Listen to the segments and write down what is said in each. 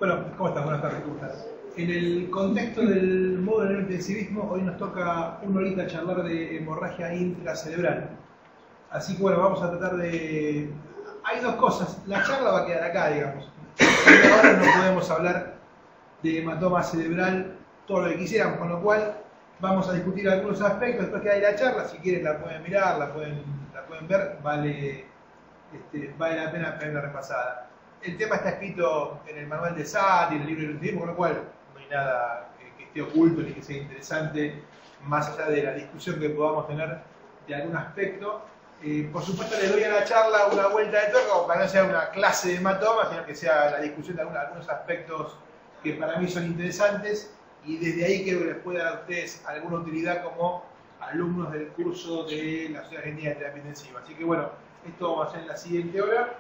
Bueno, ¿cómo estás? Buenas tardes, ¿cómo estás? En el contexto del módulo de intensivismo, hoy nos toca una horita charlar de hemorragia intracerebral. Así que bueno, vamos a tratar de... Hay dos cosas, la charla va a quedar acá, digamos. Ahora no podemos hablar de hematoma cerebral todo lo que quisiéramos, con lo cual vamos a discutir algunos aspectos. Después que hay la charla, si quieren la pueden mirar, la pueden ver, vale la pena pegar una repasada. El tema está escrito en el manual de SAT y en el libro de intensivismo, con lo cual no hay nada que esté oculto ni que sea interesante, más allá de la discusión que podamos tener de algún aspecto. Por supuesto, le doy a la charla una vuelta de tuerca para que no sea una clase de hematoma, sino que sea la discusión de algunos aspectos que para mí son interesantes, y desde ahí creo que les puede dar a ustedes alguna utilidad como alumnos del curso de la Sociedad Argentina de Terapia Intensiva. Así que bueno, esto vamos a hacer en la siguiente hora.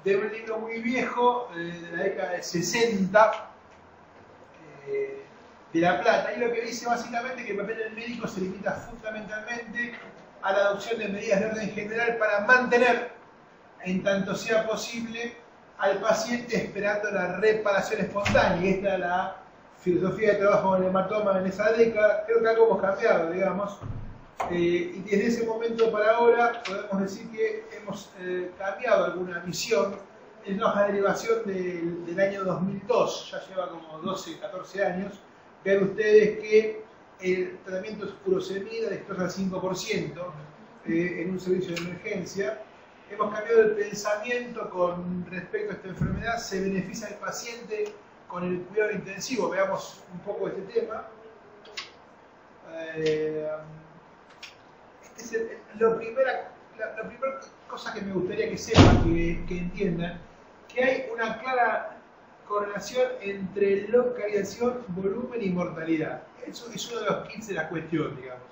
De un libro muy viejo, de la década de 60, de La Plata, y lo que dice básicamente que el papel del médico se limita fundamentalmente a la adopción de medidas de orden general para mantener, en tanto sea posible, al paciente esperando la reparación espontánea. Y esta es la filosofía de trabajo con el hematoma en esa década. Creo que algo hemos cambiado, digamos. Y desde ese momento para ahora podemos decir que hemos cambiado alguna visión. Es una hoja de derivación del año 2002, ya lleva como 12, 14 años. Vean ustedes que el tratamiento es furosemida, destroza al 5% en un servicio de emergencia. Hemos cambiado el pensamiento con respecto a esta enfermedad. Se beneficia al paciente con el cuidado intensivo. Veamos un poco este tema. La primera cosa que me gustaría que sepan, que entiendan, que hay una clara correlación entre localización, volumen y mortalidad. Eso es uno de los kits de la cuestión, digamos.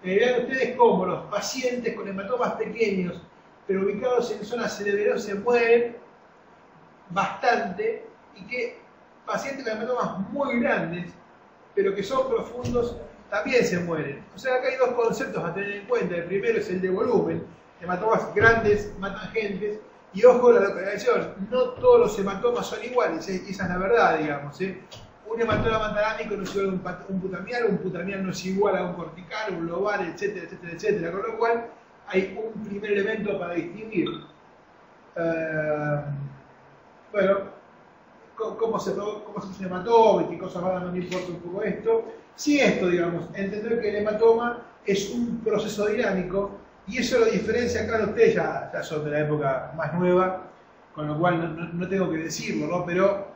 Vean ustedes cómo los pacientes con hematomas pequeños, pero ubicados en zonas cerebrales, se mueren bastante, y que pacientes con hematomas muy grandes, pero que son profundos, también se mueren. O sea, acá hay dos conceptos a tener en cuenta. El primero es el de volumen. Hematomas grandes matan gente. Y ojo la localización. No todos los hematomas son iguales. Esa es la verdad, digamos. Un hematoma talámico no es igual a un putamial no es igual a un cortical, un lobar, etcétera, etcétera, etcétera. Con lo cual, hay un primer elemento para distinguir. Bueno, cómo se produce un hematoma y qué cosas van a no me importa un poco esto. Sí, esto, digamos, entender que el hematoma es un proceso dinámico, y eso lo diferencia, claro, ustedes ya son de la época más nueva, con lo cual no tengo que decirlo, ¿no? Pero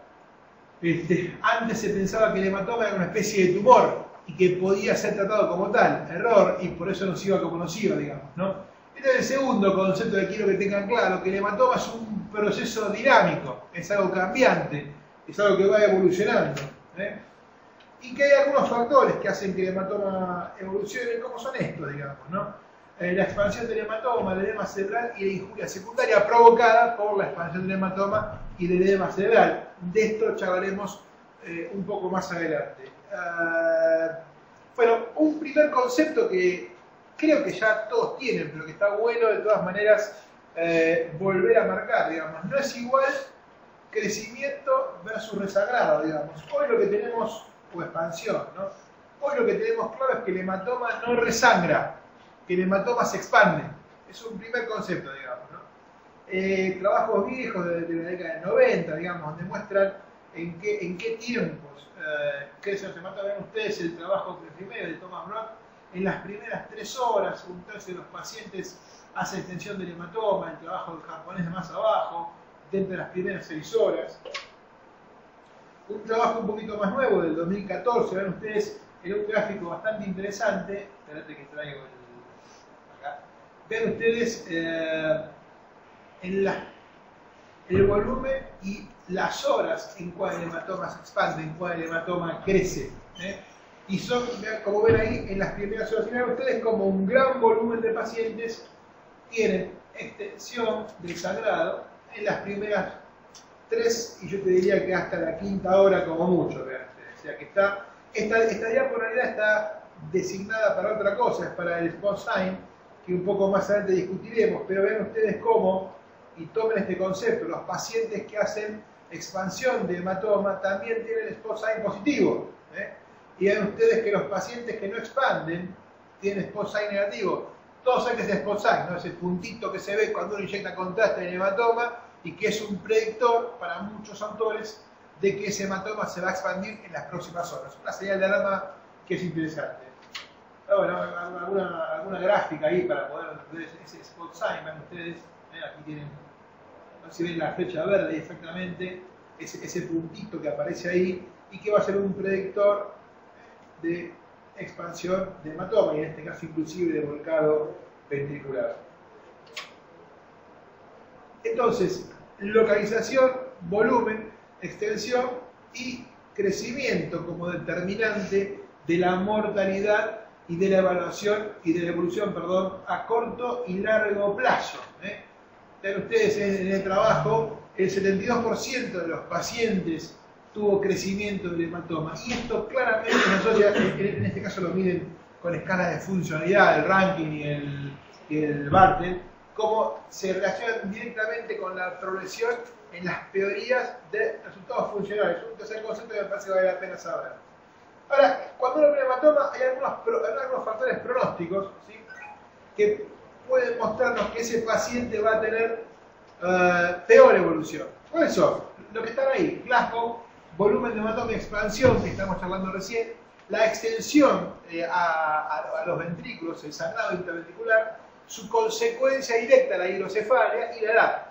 antes se pensaba que el hematoma era una especie de tumor y que podía ser tratado como tal. Error, y por eso nos iba como nos iba, digamos, ¿no? Este es el segundo concepto que quiero que tengan claro, que el hematoma es un proceso dinámico, es algo cambiante, es algo que va evolucionando, y que hay algunos factores que hacen que el hematoma evolucione, como son estos, digamos, ¿no? La expansión del hematoma, el edema cerebral y la injuria secundaria provocada por la expansión del hematoma y del edema cerebral. De esto charlaremos un poco más adelante. Bueno, un primer concepto que creo que ya todos tienen, pero que está bueno de todas maneras volver a marcar, digamos. No es igual crecimiento versus resagrado, digamos. Hoy lo que tenemos, o expansión, ¿no? Hoy lo que tenemos claro es que el hematoma no resangra, que el hematoma se expande. Es un primer concepto, digamos, ¿no? Trabajos viejos de la década del 90, digamos, donde muestran en qué tiempos crecen los hematomas. Ven ustedes el trabajo primero de Thomas Brock. En las primeras 3 horas, un tercio de los pacientes hace extensión del hematoma. El trabajo del japonés de más abajo, dentro de las primeras 6 horas. Un trabajo un poquito más nuevo, del 2014, ven ustedes en un gráfico bastante interesante. Espérate que traigo acá. Ven ustedes el volumen y las horas en cual el hematoma se expande, en cual el hematoma crece. Y son, como ven ahí, en las primeras horas. Miren ustedes como un gran volumen de pacientes tienen extensión del sangrado en las primeras 3, y yo te diría que hasta la 5ª hora como mucho, realmente. O sea que esta diaponalidad está designada para otra cosa, es para el response time, que un poco más adelante discutiremos, pero ven ustedes cómo y tomen este concepto, los pacientes que hacen expansión de hematoma también tienen spot size positivo. Y ven ustedes que los pacientes que no expanden tienen spot size negativo. Todos saben que es el spot size, ¿no? Ese puntito que se ve cuando uno inyecta contraste en el hematoma y que es un predictor para muchos autores de que ese hematoma se va a expandir en las próximas horas. Una señal de alarma que es interesante. Bueno, alguna gráfica ahí para poder ver ese spot sign, ven ustedes, aquí tienen, no sé si ven la flecha verde exactamente, ese puntito que aparece ahí y que va a ser un predictor de expansión de hematoma y en este caso inclusive de volcado ventricular. Entonces, localización, volumen, extensión y crecimiento como determinante de la mortalidad y de la evaluación y de la evolución, perdón, a corto y largo plazo. Ven ustedes en el trabajo, el 72% de los pacientes tuvo crecimiento del hematoma y esto claramente nosotros en este caso lo miden con escalas de funcionalidad, el ranking y el Bartel, cómo se relacionan directamente con la progresión en las teorías de resultados funcionales. Un tercer concepto que me parece que vale la pena saber. Ahora, cuando uno ve hematoma, hay algunos factores pronósticos, ¿sí?, que pueden mostrarnos que ese paciente va a tener peor evolución. ¿Cuáles son? Lo que están ahí: Glasgow, volumen de hematoma y expansión, que estamos charlando recién, la extensión a los ventrículos, el sangrado interventricular, su consecuencia directa, la hidrocefalia y la edad.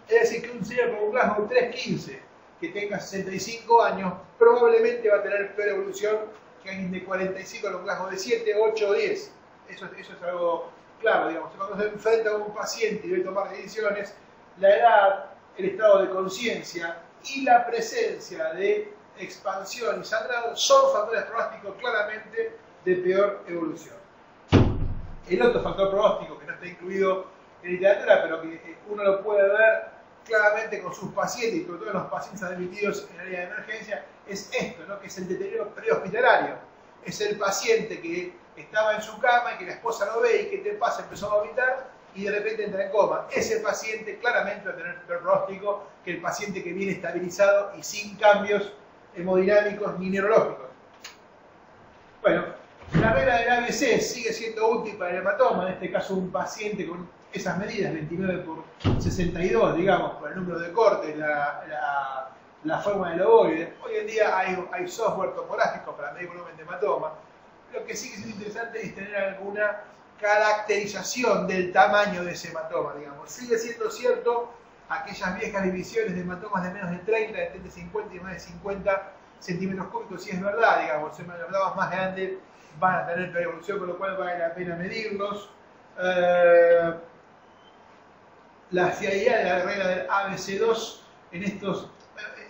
Es decir, que un señor con un Glasgow 315 que tenga 65 años probablemente va a tener peor evolución que alguien de 45 con un Glasgow de 7, 8 o 10. Eso es algo claro, digamos. Cuando se enfrenta a un paciente y debe tomar decisiones, la edad, el estado de conciencia y la presencia de expansión y sangrado son factores pronósticos claramente de peor evolución. El otro factor pronóstico que no está incluido en literatura, pero que uno lo puede ver claramente con sus pacientes y sobre todo en los pacientes admitidos en el área de emergencia, es esto, ¿no?, que es el deterioro prehospitalario. Es el paciente que estaba en su cama y que la esposa lo ve y que te pasa, empezó a vomitar y de repente entra en coma. Ese paciente claramente va a tener peor pronóstico que el paciente que viene estabilizado y sin cambios hemodinámicos ni neurológicos. Bueno, la regla del ABC sigue siendo útil para el hematoma, en este caso un paciente con esas medidas, 29 por 62, digamos, por el número de cortes, la forma del ovoide. Hoy en día hay software tomográfico para medir volumen de hematoma. Lo que sí que es interesante es tener alguna caracterización del tamaño de ese hematoma, digamos. Sigue siendo cierto aquellas viejas divisiones de hematomas de menos de 30, de 50 y más de 50 centímetros cúbicos, si es verdad, digamos, los hematomas más grandes van a tener peor evolución, con lo cual vale la pena medirlos. La fiabilidad de la regla del ABC2 en estos,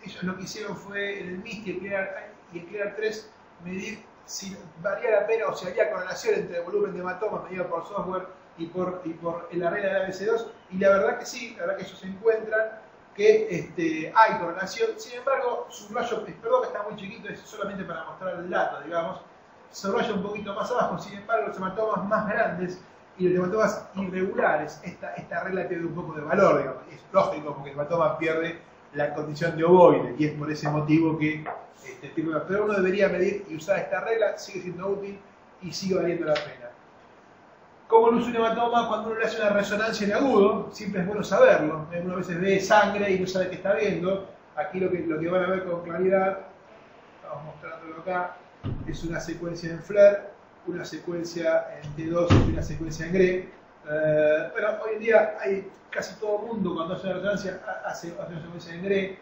ellos lo que hicieron fue en el MIST y el CLEAR3 medir si valía la pena o si había correlación entre el volumen de hematoma medido por software y por la regla del ABC2, y la verdad que sí, la verdad que ellos encuentran que hay correlación. Sin embargo, subrayo, perdón que está muy chiquito, es solamente para mostrar el dato, digamos, subrayo un poquito más abajo. Sin embargo, los hematomas más grandes y los hematomas irregulares, esta regla pierde un poco de valor, digamos. Es lógico porque el hematoma pierde la condición de ovoide y es por ese motivo que pero uno debería medir y usar esta regla, sigue siendo útil y sigue valiendo la pena. ¿Cómo luce un hematoma? Cuando uno le hace una resonancia en agudo, siempre es bueno saberlo. Uno a veces ve sangre y no sabe qué está viendo. Aquí lo que van a ver con claridad, estamos mostrándolo acá, es una secuencia en FLAIR, una secuencia en T2 y una secuencia en GRE. Bueno, hoy en día hay casi todo el mundo cuando hace una resonancia hace una secuencia en GRE,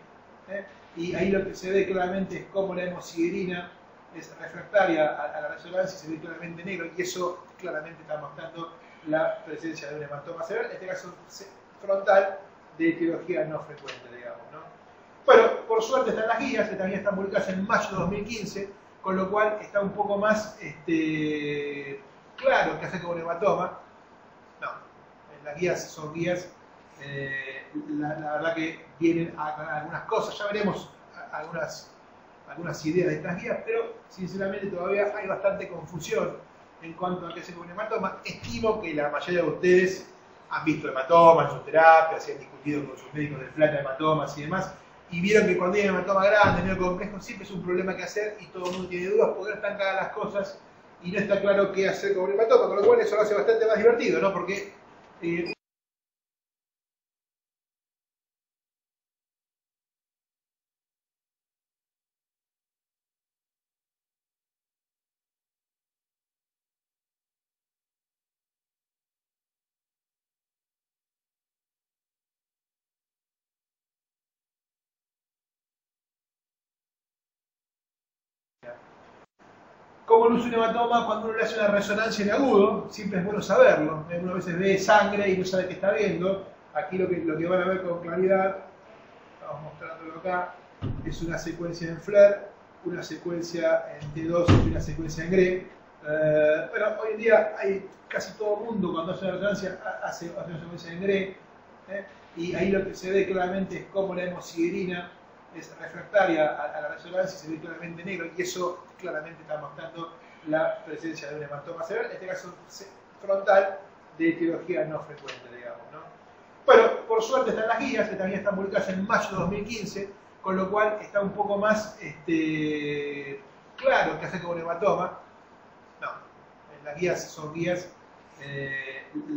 y ahí lo que se ve claramente es cómo la hemosiderina es refractaria a la resonancia y se ve claramente negro, y eso claramente está mostrando la presencia de un hematoma cerebral, en este caso frontal, de etiología no frecuente, digamos, ¿no? Bueno, por suerte están las guías, estas guías están publicadas en mayo de 2015, con lo cual está un poco más claro qué hacer con un hematoma. No, las guías son guías, la verdad que vienen a aclarar algunas cosas, ya veremos algunas ideas de estas guías, pero sinceramente todavía hay bastante confusión en cuanto a qué hacer con un hematoma. Estimo que la mayoría de ustedes han visto hematomas en sus terapias, se han discutido con sus médicos del plan de hematomas y demás, y vieron que cuando hay hematoma grande, medio complejo, siempre es un problema que hacer y todo el mundo tiene dudas porque no están claras las cosas y no está claro qué hacer con un hematoma, con lo cual eso lo hace bastante más divertido, ¿no? Porque ¿cómo luce un hematoma cuando uno le hace una resonancia en agudo? Siempre es bueno saberlo. Uno a veces ve sangre y no sabe qué está viendo. Aquí lo que van a ver con claridad, estamos mostrándolo acá, es una secuencia en FLAIR, una secuencia en T2 y una secuencia en GRE. Bueno, hoy en día hay casi todo el mundo cuando hace una resonancia hace una secuencia en GRE, y ahí lo que se ve claramente es cómo la hemosiderina es refractaria a la resonancia y se ve claramente negro, y eso claramente está mostrando la presencia de un hematoma cerebral, en este caso frontal, de etiología no frecuente, digamos, ¿no? Bueno, por suerte están las guías, estas guías están publicadas en mayo de 2015, con lo cual está un poco más claro qué hacer con un hematoma. No, las guías son guías,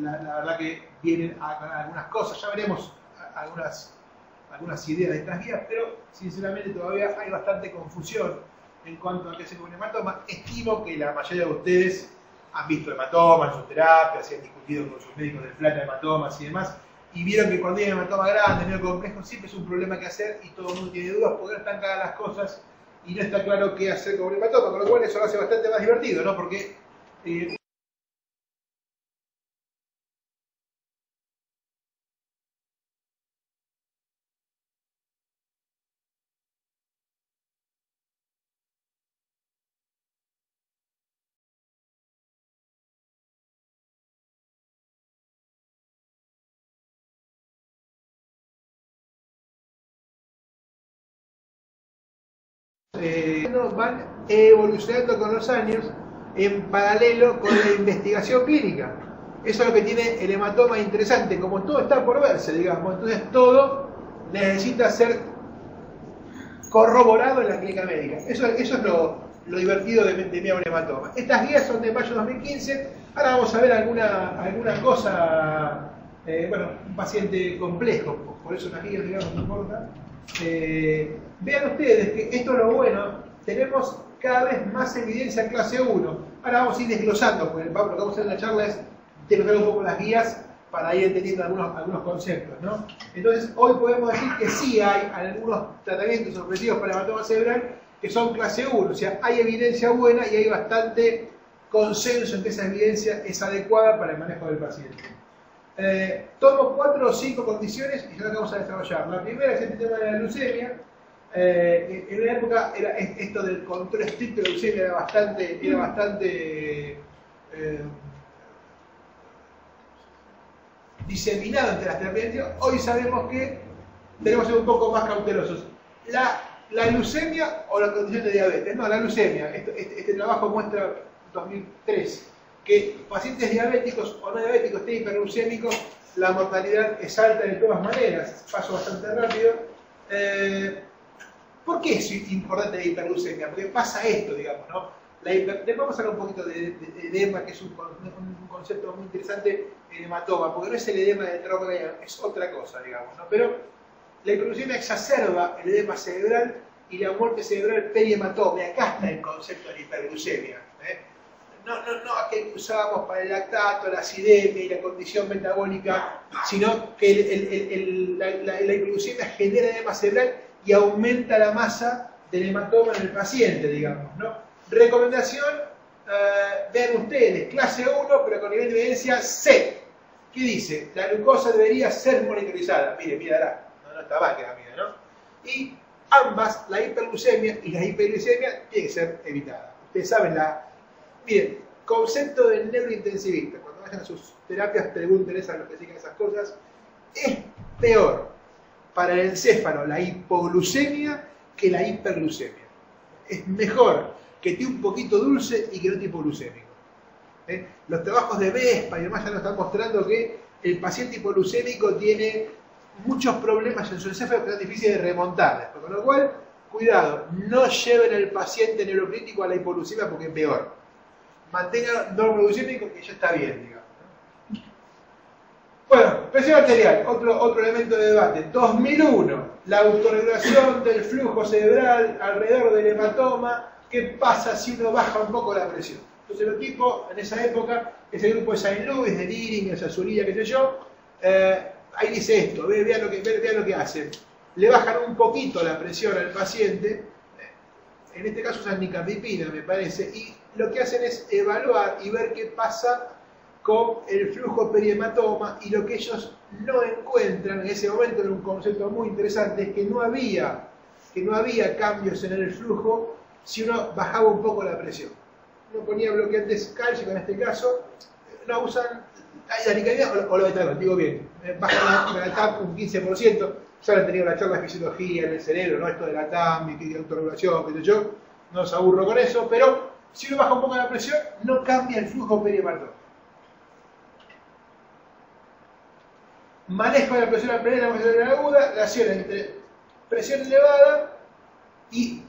la verdad que vienen a algunas cosas, ya veremos algunas ideas de estas guías, pero sinceramente todavía hay bastante confusión en cuanto a qué hacer con un hematoma. Estimo que la mayoría de ustedes han visto hematomas en sus terapias, se han discutido con sus médicos del plan de hematomas y demás, y vieron que cuando hay hematoma grande, medio complejo, siempre es un problema que hacer y todo el mundo tiene dudas porque no están claras las cosas y no está claro qué hacer con un hematoma, con lo cual eso lo hace bastante más divertido, ¿no? Porque van evolucionando con los años en paralelo con la investigación clínica. Eso es lo que tiene el hematoma interesante, como todo está por verse, digamos, entonces todo necesita ser corroborado en la clínica médica. Eso es lo divertido de mirar un hematoma. Estas guías son de mayo de 2015, ahora vamos a ver alguna cosa, bueno, un paciente complejo, por eso las guías, digamos, no importa. Vean ustedes que esto es lo bueno, tenemos cada vez más evidencia en clase 1. Ahora vamos a ir desglosando, porque lo que vamos a hacer en la charla es desglosar un poco las guías para ir entendiendo algunos conceptos, ¿no? Entonces, hoy podemos decir que sí hay algunos tratamientos ofrecidos para el hematoma cerebral que son clase 1, o sea, hay evidencia buena y hay bastante consenso en que esa evidencia es adecuada para el manejo del paciente. Tomo 4 o 5 condiciones y ya las vamos a desarrollar. La primera es el tema de la leucemia. En una época esto del control estricto de la leucemia era bastante diseminado entre las terapias. Hoy sabemos que tenemos que ser un poco más cautelosos. La leucemia o la condición de diabetes. No, la leucemia. Este trabajo muestra 2003 que pacientes diabéticos o no diabéticos, hiperglucémicos, la mortalidad es alta de todas maneras. Paso bastante rápido. ¿Por qué es importante la hiperglucemia? Porque pasa esto, digamos, ¿no? Vamos a hablar un poquito de edema, que es un concepto muy interesante en hematoma, porque no es el edema del trauma, es otra cosa, digamos, ¿no? Pero la hiperglucemia exacerba el edema cerebral y la muerte cerebral perihematoma. Acá está el concepto de la hiperglucemia. No aquel que usábamos para el lactato, la acidemia y la condición metabólica, sino que la hiperglucemia genera edema cerebral y aumenta la masa del hematoma en el paciente, digamos, ¿no? Recomendación, vean ustedes, clase 1, pero con nivel de evidencia C. ¿Qué dice? La glucosa debería ser monitorizada. Mira, no está mal que la mida, ¿no? Y ambas, la hiperglucemia y la hiperglicemia, tienen que ser evitadas. Ustedes saben Miren, concepto del neurointensivista. Cuando vayan a sus terapias, pregúntenles a los que siguen esas cosas. Es peor para el encéfalo la hipoglucemia que la hiperglucemia. Es mejor que esté un poquito dulce y que no esté hipoglucémico. Los trabajos de Vespa y demás ya nos están mostrando que el paciente hipoglucémico tiene muchos problemas en su encéfalo que son difíciles de remontar. Con lo cual, cuidado, no lleven al paciente neurocrítico a la hipoglucemia porque es peor. Mantengan normal glucémico que ya está bien, digamos. Bueno, presión arterial, otro elemento de debate. 2001, la autorregulación del flujo cerebral alrededor del hematoma. ¿Qué pasa si uno baja un poco la presión? Entonces los tipos, en esa época, ese grupo de Saint Louis, de Deering, de Sazurilla, qué sé yo, ahí dice esto, vean lo que hacen. Le bajan un poquito la presión al paciente, en este caso usan nicardipina, me parece, y lo que hacen es evaluar y ver qué pasa con el flujo perihematoma, y lo que ellos no encuentran en ese momento, era un concepto muy interesante, es que no había cambios en el flujo si uno bajaba un poco la presión. Uno ponía bloqueantes cálcicos en este caso, no usan la nicardina o lo betagrón, digo bien, bajan la TAP un 15%, ya han tenido la charla de fisiología en el cerebro, ¿no? Esto de la TAM, de autorregulación, qué sé yo, no os aburro con eso, pero si uno baja un poco la presión, no cambia el flujo perihematoma. Manejo de la presión arterial, la presión aguda, relación entre presión elevada y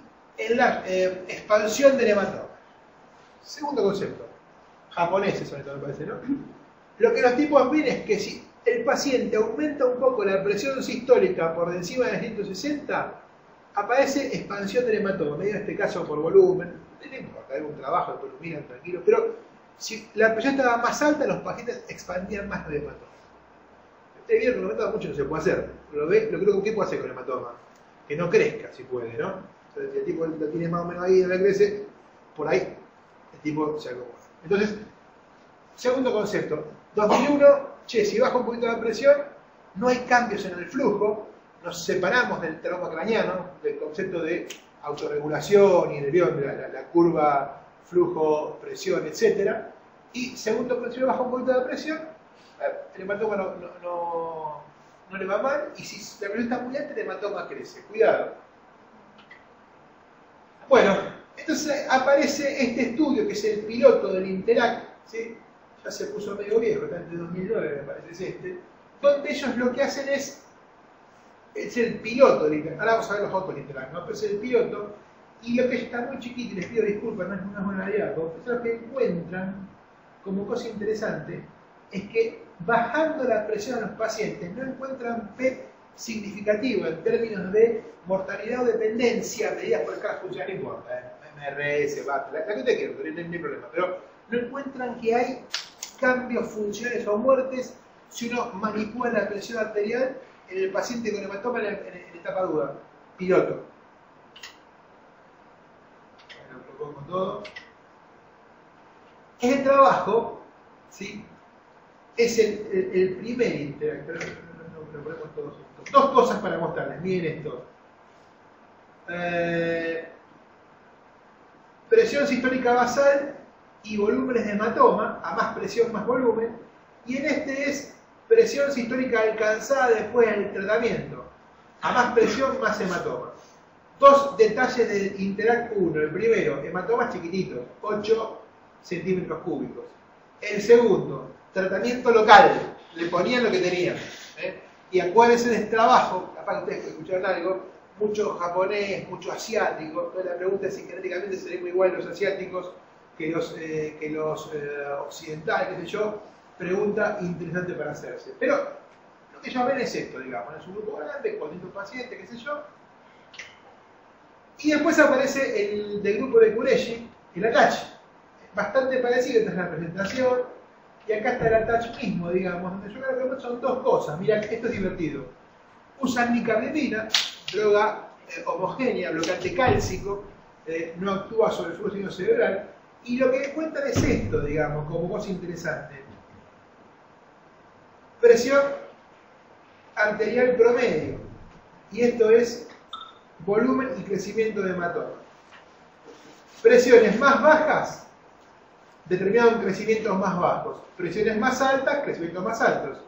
la expansión del hematoma. Segundo concepto, japoneses sobre todo me parece, ¿no? Lo que los tipos ven es que si el paciente aumenta un poco la presión sistólica por encima de 160, aparece expansión del hematoma, medio en este caso por volumen, no importa, hay un trabajo, después lo miran tranquilo, pero si la presión estaba más alta, los pacientes expandían más el hematoma. Ustedes vieron que el hematoma mucho no se puede hacer, lo creo que ¿qué puede hacer con el hematoma? Que no crezca, si puede, ¿no? Entonces, si el tipo lo tiene más o menos ahí y no le crece, por ahí el tipo se acomoda. Entonces, segundo concepto, 2001, si baja un poquito la presión, no hay cambios en el flujo, nos separamos del trauma craneano, del concepto de autorregulación y de la curva flujo, presión, etc. Y segundo concepto, baja un poquito la presión, el hematoma no le va mal, y si la presión está muy alta, el hematoma crece. Cuidado. Bueno, entonces aparece este estudio que es el piloto del Interact, ¿sí? Ya se puso medio viejo, está entre 2009 me parece es este, donde ellos lo que hacen es el piloto del Interact. Ahora vamos a ver los otros Interact, ¿no? Pero es el piloto, y lo que está muy chiquito, y les pido disculpas, no es una buena idea, pero lo que encuentran como cosa interesante es que bajando la presión a los pacientes no encuentran PET significativo en términos de mortalidad o dependencia medidas por cada función, no importa, MRS, BAT, la que usted quiera, no hay problema, pero no encuentran que hay cambios, funciones o muertes si uno manipula la presión arterial en el paciente con hematoma en etapa aguda, piloto. Lo propongo todo. Es el trabajo, ¿sí? Es el primer Interact, pero lo ponemos todos juntos. Dos cosas para mostrarles, miren esto. Presión sistólica basal y volúmenes de hematoma, a más presión más volumen, y en este es presión sistólica alcanzada después del tratamiento, a más presión más hematoma. Dos detalles del Interact 1, el primero, hematomas chiquititos, 8 centímetros cúbicos. El segundo, tratamiento local, le ponían lo que tenían. Y acuérdense del trabajo, capaz que ustedes escucharon algo, mucho japonés, mucho asiático. Entonces la pregunta es si genéticamente seremos igual los asiáticos que los occidentales, qué sé yo. Pregunta interesante para hacerse. Pero lo que ellos ven es esto, digamos, es un grupo grande, 400 pacientes, qué sé yo. Y después aparece el del grupo de Kureshi, el attach. Bastante parecido, esta es la presentación. Y acá está el attach mismo, digamos, donde yo creo que son dos cosas. Mirá, esto es divertido. Usan nicardipina, droga homogénea, bloqueante cálcico, no actúa sobre el flujo cerebral. Y lo que encuentran es esto, digamos, como cosa interesante. Presión arterial promedio. Y esto es volumen y crecimiento de hematoma. Presiones más bajas determinaban crecimientos más bajos. Presiones más altas, crecimientos más altos.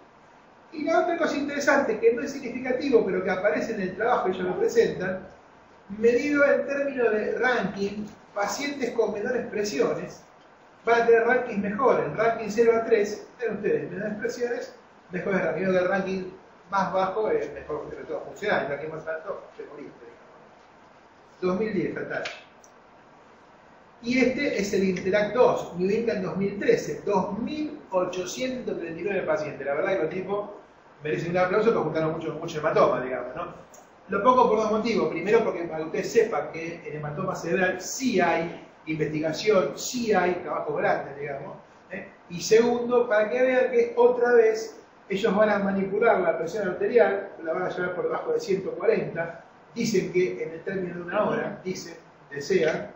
Y la otra cosa interesante, que no es significativo, pero que aparece en el trabajo, ellos lo presentan, medido en términos de ranking, pacientes con menores presiones van a tener rankings mejores. Ranking 0 a 3, ven ustedes, menores presiones, mejor es el ranking. El ranking más bajo es mejor porque todo funciona, el ranking más alto te moriste. 2010, fatal. Y este es el Interact 2, New England 2013, 2.839 pacientes. La verdad que los tipos merecen un aplauso porque juntaron mucho hematoma, digamos, ¿no? Lo pongo por dos motivos. Primero, porque para que ustedes sepan que en hematoma cerebral sí hay investigación, sí hay trabajo grande, digamos. Y segundo, para que vean que otra vez ellos van a manipular la presión arterial, la van a llevar por debajo de 140, dicen que en el término de una hora, desean.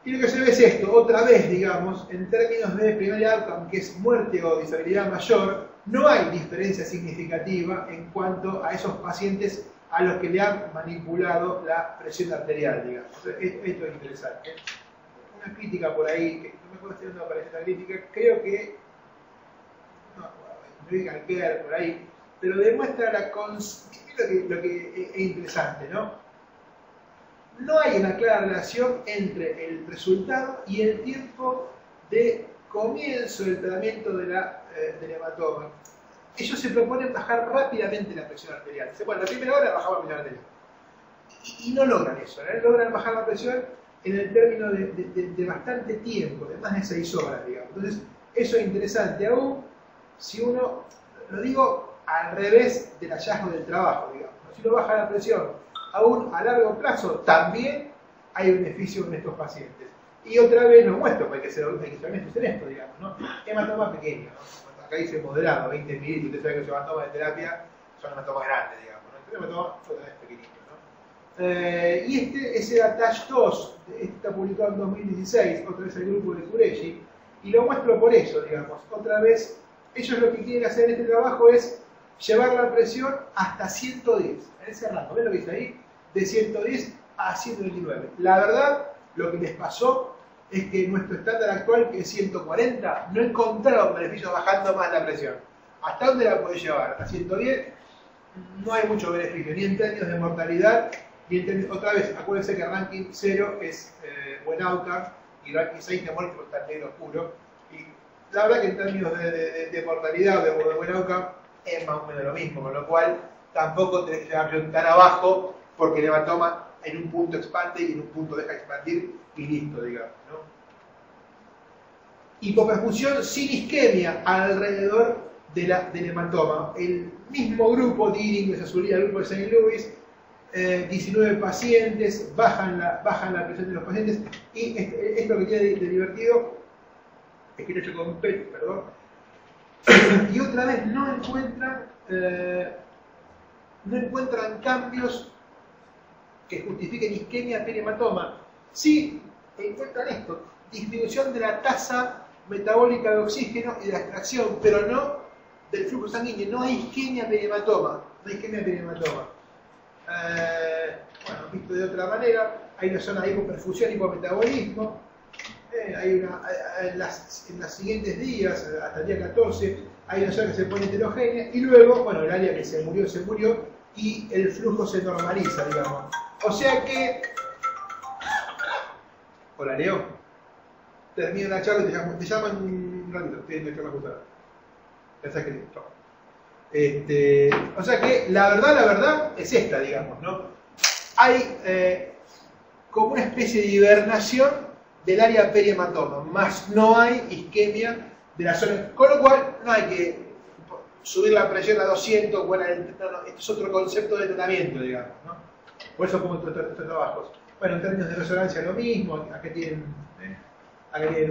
Y lo que se ve es esto, otra vez, digamos, en términos de primaria outcome, que es muerte o disabilidad mayor, no hay diferencia significativa en cuanto a esos pacientes a los que le han manipulado la presión arterial, digamos. Esto es interesante. Una crítica por ahí, que no me acuerdo si no aparece esta crítica, creo que, no, me voy a calquear por ahí, pero demuestra lo que es interesante, ¿no? No hay una clara relación entre el resultado y el tiempo de comienzo del tratamiento del hematoma. Ellos se proponen bajar rápidamente la presión arterial. Dicen, bueno, la primera hora bajamos la presión arterial. Y no logran eso, ¿eh? Logran bajar la presión en el término de bastante tiempo, de más de 6 horas, digamos. Entonces, eso es interesante, aún si uno, lo digo al revés del hallazgo del trabajo, digamos. Si uno baja la presión, aún a largo plazo, también hay beneficio en estos pacientes. Y otra vez lo muestro, hay que ser honestos en esto, digamos, ¿no? Hematoma pequeño, ¿no? Acá dice moderado, 20 mililitros, usted sabe que los hematomas de terapia son hematomas grandes, digamos, ¿no? Este hematoma otra vez pequeñito, ¿no? Y este es el ATTACH 2, este está publicado en 2016, otra vez el grupo de Kureshi, y lo muestro por eso, digamos, otra vez, ellos lo que quieren hacer en este trabajo es llevar la presión hasta 110, en ese rango, ¿ven lo que dice ahí? De 110 a 129. La verdad, lo que les pasó es que nuestro estándar actual, que es 140, no encontraron beneficios bajando más la presión. ¿Hasta dónde la podés llevar? Hasta 110 no hay mucho beneficio, ni en términos de mortalidad, ni en términos, otra vez, acuérdense que ranking 0 es buen outcome, y ranking 6 te muere porque está en negro oscuro. Y la verdad que en términos de mortalidad o de buen outcome, es más o menos lo mismo, con lo cual tampoco tenés que llevar tan abajo, porque el hematoma en un punto expande y en un punto deja expandir y listo, digamos, ¿no? Hipoperfusión sin isquemia alrededor del hematoma. El mismo grupo, Deering, Mesazulía, el grupo de St. Louis, 19 pacientes, bajan la presión de los pacientes, y esto que tiene de divertido es que lo he hecho con PET, perdón, y otra vez no encuentran cambios que justifiquen isquemia perihematoma. Sí encuentran esto, disminución de la tasa metabólica de oxígeno y de la extracción, pero no del flujo sanguíneo. No hay isquemia perihematoma. No hay isquemia perihematoma. Bueno, visto de otra manera, hay una zona de hipoperfusión y hipometabolismo. En los siguientes días, hasta el día 14, hay una zona que se pone heterogénea, y luego, bueno, el área que se murió, y el flujo se normaliza, digamos. O sea que... Hola, Leo. Termino la charla y te llamo en un ratito. Estoy en la charla justo ahora. Pensás que chao. O sea que la verdad es esta, digamos, ¿no? Hay como una especie de hibernación del área perihematoma, más no hay isquemia de la zona, con lo cual no hay que subir la presión a 200, bueno, no, este es otro concepto de tratamiento, digamos, ¿no? Por eso como estos trabajos. Bueno, en términos de resonancia lo mismo, acá tienen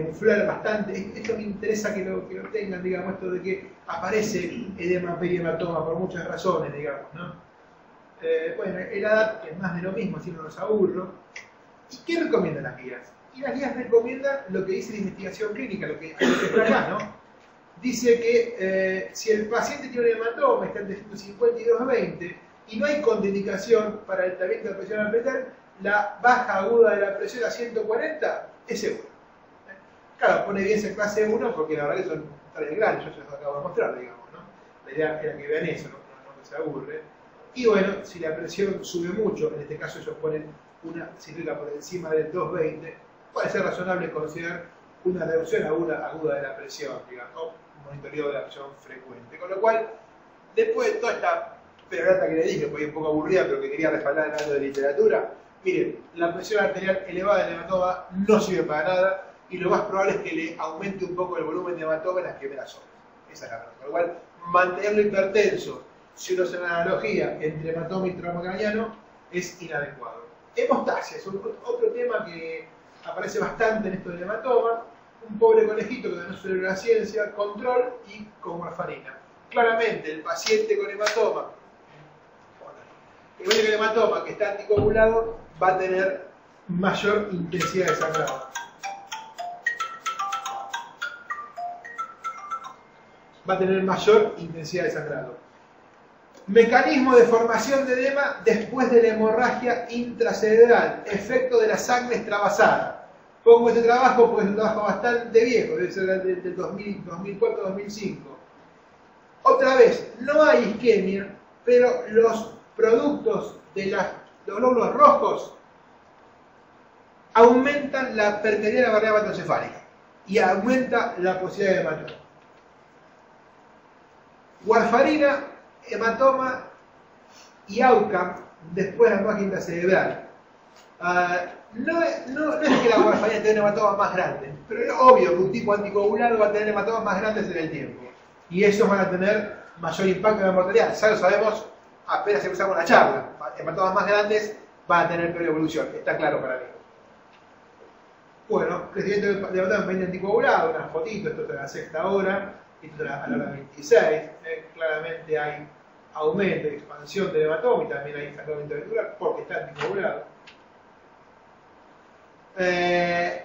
un flare bastante, esto me interesa que lo tengan, digamos, esto de que aparece edema perihematoma por muchas razones, digamos, ¿no? Bueno, el ADAT es más de lo mismo, si no los aburro. ¿Y qué recomiendan las guías? Y las guías recomiendan lo que dice la investigación clínica, lo que está acá, ¿no? Dice que si el paciente tiene un hematoma, está entre 150 y 220, y no hay contraindicación para el tratamiento de presión arterial, la baja aguda de la presión a 140 es segura. Claro, pone bien en clase 1 porque la verdad que son tareas grandes, yo se los acabo de mostrar, digamos, ¿no? La idea era que vean eso, no que se aburre. Y bueno, si la presión sube mucho, en este caso ellos ponen una cilindra por encima del 220, puede ser razonable considerar una reducción aguda de la presión, digamos, monitoreo de la presión frecuente. Con lo cual, después de toda esta perorata que le dije, que fue un poco aburrida, pero que quería respaldar en algo de literatura, miren, la presión arterial elevada del hematoma no sirve para nada y lo más probable es que le aumente un poco el volumen de hematoma en las primeras horas. Esa es la verdad. Con lo cual, mantenerlo hipertenso, si uno hace una analogía entre hematoma y trombo craneano, es inadecuado. Hemostasia es otro tema que aparece bastante en esto del hematoma. Un pobre conejito que no suele la ciencia, control y con warfarina. Claramente, el paciente con hematoma, que está anticoagulado, va a tener mayor intensidad de sangrado. Mecanismo de formación de edema después de la hemorragia intracerebral. Efecto de la sangre extravasada. Pongo este trabajo porque es un trabajo bastante viejo, debe ser del 2004-2005. Otra vez, no hay isquemia, pero los productos de los glóbulos rojos aumentan la permeabilidad de la barrera hematoencefálica y aumenta la posibilidad de hematoma. Warfarina, hematoma y AUCAM después de la hemorragia intracerebral. No es que la warfarina tenga hematomas más grandes, pero es obvio que un tipo anticoagulado va a tener hematomas más grandes en el tiempo. Y esos van a tener mayor impacto en la mortalidad. Ya lo sabemos apenas empezamos la charla. Hematomas más grandes van a tener peor evolución. Está claro para mí. Bueno, crecimiento de hematoma en paciente anticoagulado, una fotito, esto es de la sexta hora, esto es a la hora 26. Claramente hay aumento y expansión del hematoma y también hay sangramiento ventricular porque está anticoagulado.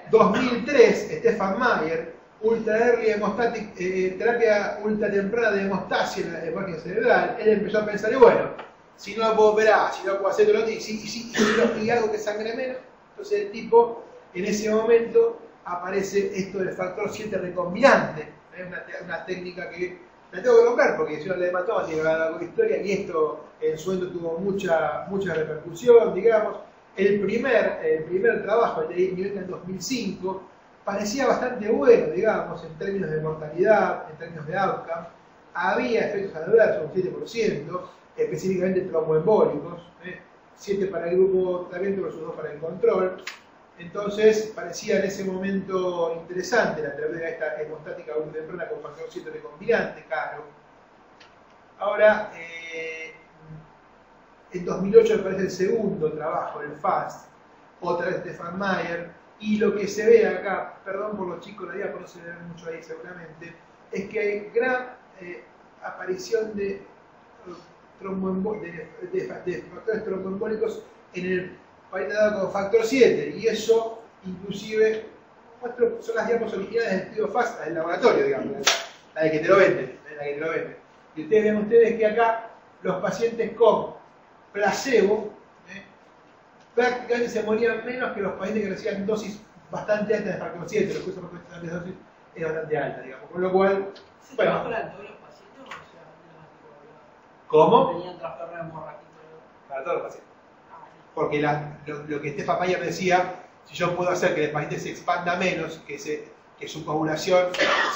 2003, Stefan Mayer, ultra early hemostatic, terapia ultra temprana de hemostasia en la hemorragia cerebral. Él empezó a pensar, y bueno, si no puedo operar, si no puedo hacer todo lo otro, y algo que sangre menos, entonces el tipo, en ese momento, aparece esto del factor 7 recombinante. Es una técnica que la tengo que nombrar porque si uno le hematoma tiene que ver algo de historia y esto en su momento tuvo mucha repercusión, digamos. El primer trabajo de New England en 2005 parecía bastante bueno, digamos, en términos de mortalidad, en términos de outcome. Había efectos adversos, un 7%, específicamente tromboembólicos, 7 para el grupo tratamiento versus 2 para el control. Entonces parecía en ese momento interesante la terapia esta hemostática ultra temprana con factor 7 recombinante, caro. Ahora, en 2008 me parece el segundo trabajo, el FAST, otra vez de Stefan Mayer, y lo que se ve acá, perdón por los chicos de la diapositiva, no se ve mucho ahí seguramente, es que hay gran aparición de factores tromboembólicos en el paciente dado con factor 7, y eso inclusive son las diapositivas originales del estudio FAST del laboratorio, digamos, la de que te lo venden, Y ustedes ven que acá los pacientes con placebo, prácticamente se morían menos que los pacientes que recibían dosis bastante altas de factor 7, los cursos de dosis es bastante alta, digamos, con lo cual, bueno. ¿Para todos los pacientes o sea, ¿Cómo? ¿Tenían trastorno hemorrágico? Para todos los pacientes. Porque lo que Stefan Mayer decía, si yo puedo hacer que el paciente se expanda menos, que su coagulación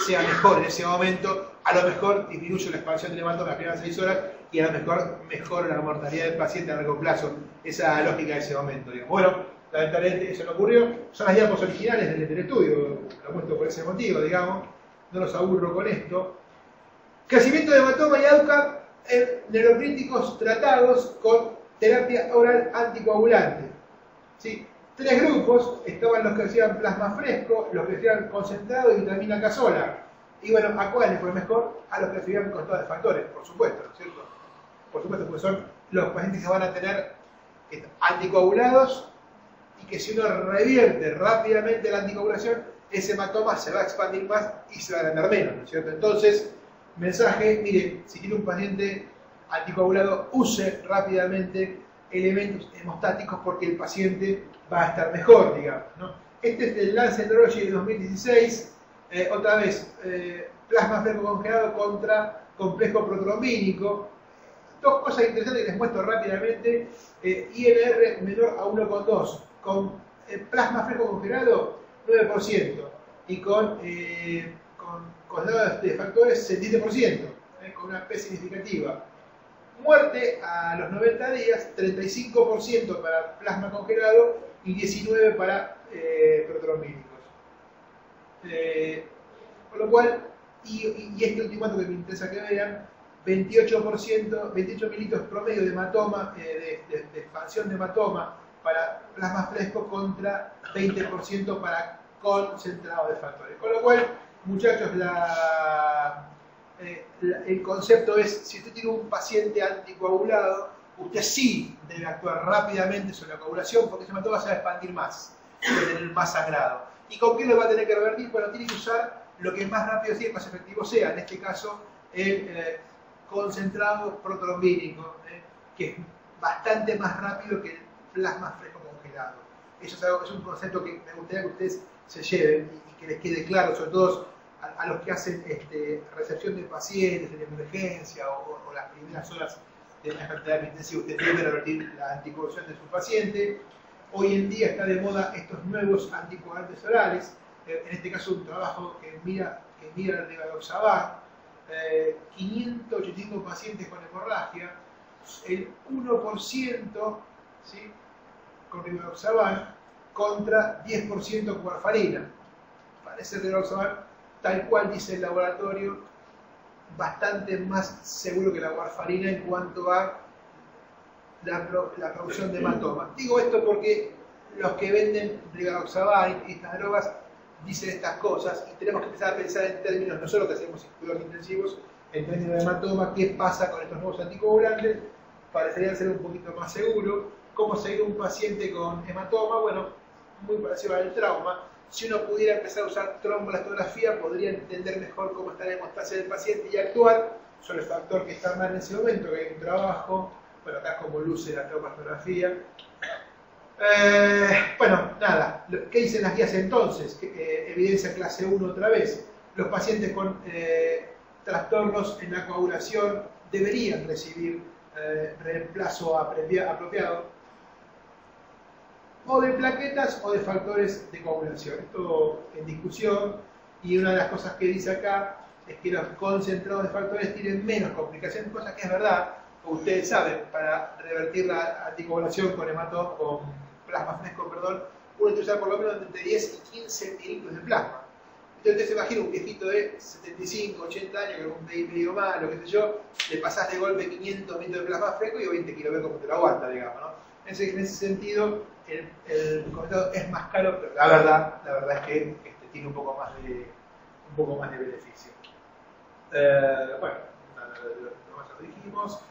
sea mejor en ese momento, a lo mejor disminuyo la expansión del hematoma en las primeras 6 horas y a lo mejor mejoro la mortalidad del paciente a largo plazo. Esa es la lógica de ese momento, digamos. Bueno, lamentablemente eso no ocurrió. Son las diapositivas originales del estudio, lo muestro por ese motivo, digamos. No los aburro con esto. Crecimiento de hematoma y AUCAM en neurocríticos tratados con terapia oral anticoagulante. ¿Sí? 3 grupos, estaban los que hacían plasma fresco, los que hacían concentrado y vitamina K sola. Y bueno, ¿a cuáles fue mejor? A los que hacían con todos los factores, por supuesto, ¿no es cierto? Por supuesto, porque son los pacientes que van a tener anticoagulados y que si uno revierte rápidamente la anticoagulación, ese hematoma se va a expandir más y se va a agrandar menos, ¿no es cierto? Entonces, mensaje, mire, si tiene un paciente anticoagulado, use rápidamente elementos hemostáticos porque el paciente va a estar mejor, digamos, ¿no? Este es del Lancet Neurology de 2016, otra vez, plasma fresco congelado contra complejo protrombínico. Dos cosas interesantes que les muestro rápidamente, INR menor a 1,2, con plasma fresco congelado 9%, y con concentrado de factores 67%, con una P significativa. Muerte a los 90 días, 35% para plasma congelado y 19% para protrombínicos. Con lo cual, y este último dato que me interesa que vean, 28%, 28 mililitros promedio de hematoma, de expansión de hematoma para plasma fresco contra 20% para concentrado de factores. Con lo cual, muchachos, el concepto es, si usted tiene un paciente anticoagulado, usted sí debe actuar rápidamente sobre la coagulación porque ese hematoma se va a expandir más, puede tener más sangrado. ¿Y con qué lo va a tener que revertir? Bueno, tiene que usar lo que más rápido sea y más efectivo sea, en este caso el concentrado protrombínico, que es bastante más rápido que el plasma fresco congelado. Eso es, es un concepto que me gustaría que ustedes se lleven y que les quede claro, sobre todo a los que hacen recepción de pacientes en emergencia o las primeras horas de una terapia intensiva. Usted tiene que revertir la anticoagulación de su paciente. Hoy en día está de moda estos nuevos anticoagulantes orales, en este caso un trabajo que mira el rivaroxaban, 585 pacientes con hemorragia, el 1%, ¿sí?, con rivaroxaban contra 10% con warfarina. Parece rivaroxaban, tal cual dice el laboratorio, bastante más seguro que la warfarina en cuanto a la producción de hematoma. Digo esto porque los que venden rivaroxaban y estas drogas dicen estas cosas y tenemos que empezar a pensar en términos, nosotros que hacemos cuidados intensivos, en términos de hematoma, qué pasa con estos nuevos anticoagulantes, parecería ser un poquito más seguro. ¿Cómo seguir un paciente con hematoma? Bueno, muy parecido al trauma. Si uno pudiera empezar a usar tromboelastografía, podría entender mejor cómo está la hemostasia del paciente y actuar sobre el factor que está mal en ese momento, que hay un trabajo, bueno, acá como luce la tromboelastografía. Bueno, nada, ¿qué dicen las guías entonces? Evidencia clase 1 otra vez. Los pacientes con trastornos en la coagulación deberían recibir reemplazo apropiado, o de plaquetas o de factores de coagulación. Esto en discusión, y una de las cosas que dice acá es que los concentrados de factores tienen menos complicaciones, cosa que es verdad, como ustedes saben, para revertir la anticoagulación con plasma fresco, uno tiene que usar por lo menos entre 10 y 15 mililitros de plasma. Entonces se imagina un viejito de 75, 80 años, con un DI medio malo, qué sé yo, le pasás de golpe 500 mililitros de plasma fresco y 20 kilos, ver cómo te lo aguanta, digamos, ¿no? En ese sentido, el concentrado es más caro, pero la verdad es que tiene un poco más de beneficio. Bueno, lo más lo dijimos.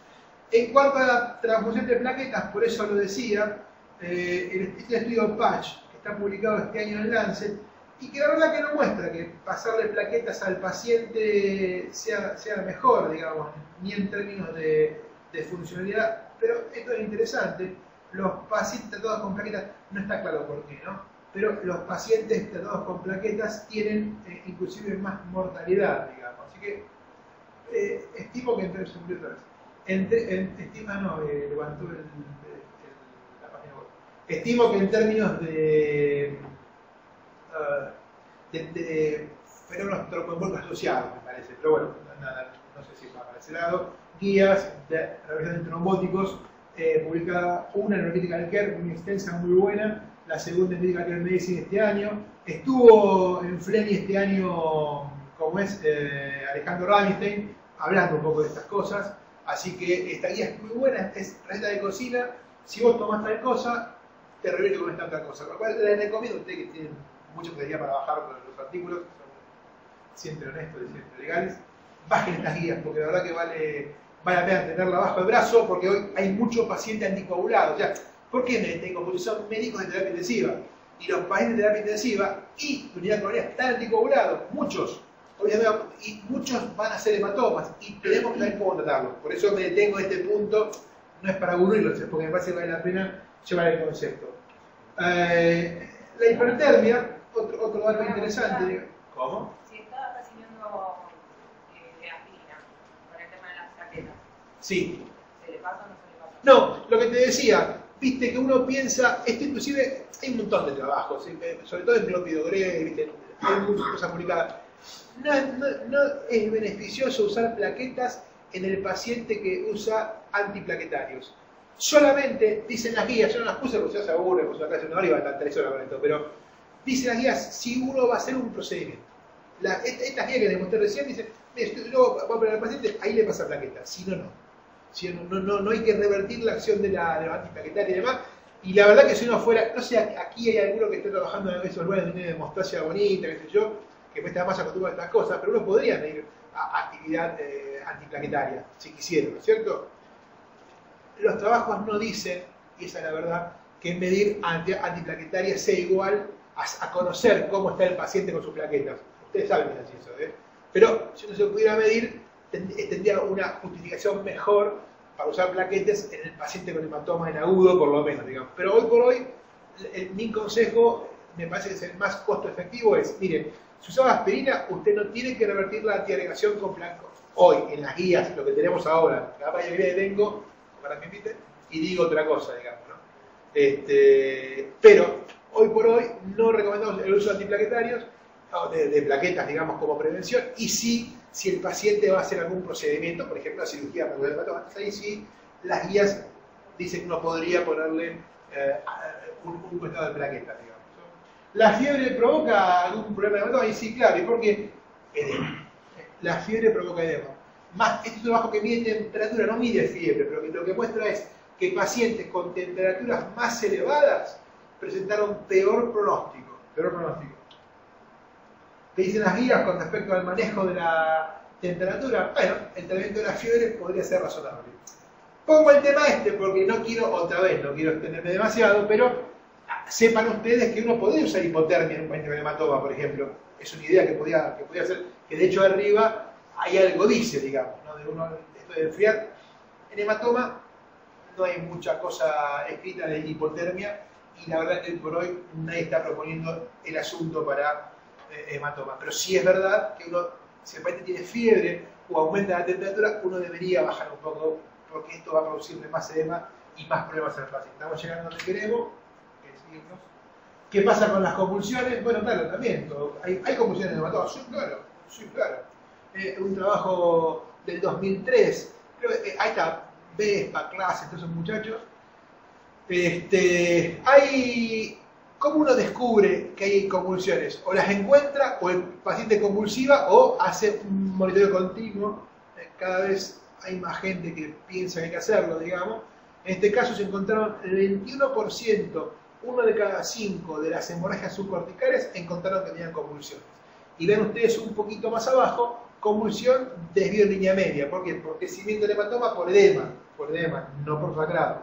En cuanto a la transfusión de plaquetas, por eso lo decía, este estudio Patch, que está publicado este año en Lancet, y que la verdad que no muestra que pasarle plaquetas al paciente sea mejor, digamos, ni en términos de funcionalidad, pero esto es interesante. Los pacientes tratados con plaquetas, no está claro por qué, ¿no? Pero los pacientes tratados con plaquetas tienen inclusive más mortalidad, digamos. Así que estimo que levantó la página web. Estimo que en términos de fenómenos tromboembólicos asociados, me parece, pero bueno, nada, no sé si va para ese lado. Guías de revisión de trombóticos, publicada una en Critical Care, muy extensa, muy buena, la segunda en Medical Care Medicine este año. Estuvo en FLENI este año, como es, Alejandro Rammstein, hablando un poco de estas cosas, así que esta guía es muy buena, es receta de cocina. Si vos tomás tal cosa, te revierte con esta otra cosa, con lo cual les recomiendo a ustedes que tienen mucha potencial para bajar los artículos, que son siempre honestos y siempre legales, bajen estas guías, porque la verdad que vale la pena tenerla bajo el brazo, porque hoy hay muchos pacientes anticoagulados. O sea, ¿por qué me detengo? Porque son médicos de terapia intensiva, y los pacientes de terapia intensiva y unidad coronaria están anticoagulados, muchos, y muchos van a ser hematomas, y tenemos que saber cómo tratarlos. Por eso me detengo en este punto, no es para aburrirlos, porque me parece que vale la pena llevar el concepto. La hipertermia, otro dato interesante. ¿Cómo? Si estaba recibiendo aspirina con el tema de las plaquetas, Sí. ¿se le pasa o no se le pasa? No, lo que te decía, viste que uno piensa, esto inclusive hay un montón de trabajos, ¿sí? Sobre todo en Clopidogrel, viste, hay muchas cosas publicadas. No es beneficioso usar plaquetas en el paciente que usa antiplaquetarios. Solamente, dicen las guías, yo no las puse porque ya se aburre, porque acá hace una hora y va a estar 3 horas con esto, pero dicen las guías si uno va a hacer un procedimiento. Estas guías que les mostré recién dicen, mire, usted luego va a operar al paciente, ahí le pasa plaqueta, si no, no. Si no hay que revertir la acción de la antiplaquetaria y demás. Y la verdad que si uno fuera, no sé, aquí hay alguno que esté trabajando en esos lugares donde tiene hemostasia bonita, qué sé yo, que me está más acostumbrado a estas cosas, pero uno podría medir actividad antiplaquetaria, si quisiera, ¿no es cierto? Los trabajos no dicen, y esa es la verdad, que medir antiplaquetaria sea igual a conocer cómo está el paciente con sus plaquetas. Ustedes saben que es así eso, ¿eh? Pero si no se pudiera medir, tendría una justificación mejor para usar plaquetes en el paciente con hematoma en agudo, por lo menos, digamos. Pero hoy por hoy, mi consejo, me parece que es el más costo efectivo, es, miren, si usaba aspirina, usted no tiene que revertir la antiagregación con plancos. Hoy, en las guías, lo que tenemos ahora, capaz que vengo, para que inviten, y digo otra cosa, digamos, ¿no? Pero, hoy por hoy, no recomendamos el uso de antiplaquetarios, de plaquetas, digamos, como prevención, y sí, si el paciente va a hacer algún procedimiento, por ejemplo, la cirugía para el hematoma, ahí sí, las guías dicen que uno podría ponerle un cuestado de plaquetas, digamos. ¿La fiebre provoca algún problema de hematoma? Y sí, claro, y porque edema. La fiebre provoca edema. Este es un trabajo que mide temperatura, no mide fiebre, pero lo que muestra es que pacientes con temperaturas más elevadas presentaron peor pronóstico. ¿Qué dicen las guías con respecto al manejo de la temperatura? Bueno, el tratamiento de la fiebre podría ser razonable. Pongo el tema porque no quiero extenderme demasiado, pero sepan ustedes que uno podría usar hipotermia en un paciente con hematoma, por ejemplo. Es una idea que podía ser, que de hecho arriba hay algo dice, digamos, ¿no? Esto de enfriar. En hematoma no hay mucha cosa escrita de hipotermia y la verdad que hoy por hoy nadie está proponiendo el asunto para hematoma. Pero sí es verdad que uno, si el paciente tiene fiebre o aumenta la temperatura, uno debería bajar un poco porque esto va a producirle más edema y más problemas al paciente. Estamos llegando a donde queremos. ¿Qué pasa con las convulsiones? Bueno, claro, también. ¿Hay convulsiones en hematoma? Sí, claro. Un trabajo del 2003. Creo que, ahí está, Vespa, clase, todos esos muchachos. ¿Cómo uno descubre que hay convulsiones? O las encuentra, o el paciente convulsiva, o hace un monitoreo continuo. Cada vez hay más gente que piensa que hay que hacerlo, digamos. En este caso se encontraron el 21%, 1 de cada 5 de las hemorragias subcorticales encontraron que tenían convulsiones. Y ven ustedes un poquito más abajo, convulsión, desvío en línea media. ¿Por qué? Por crecimiento del hematoma, por edema, no por sangrado,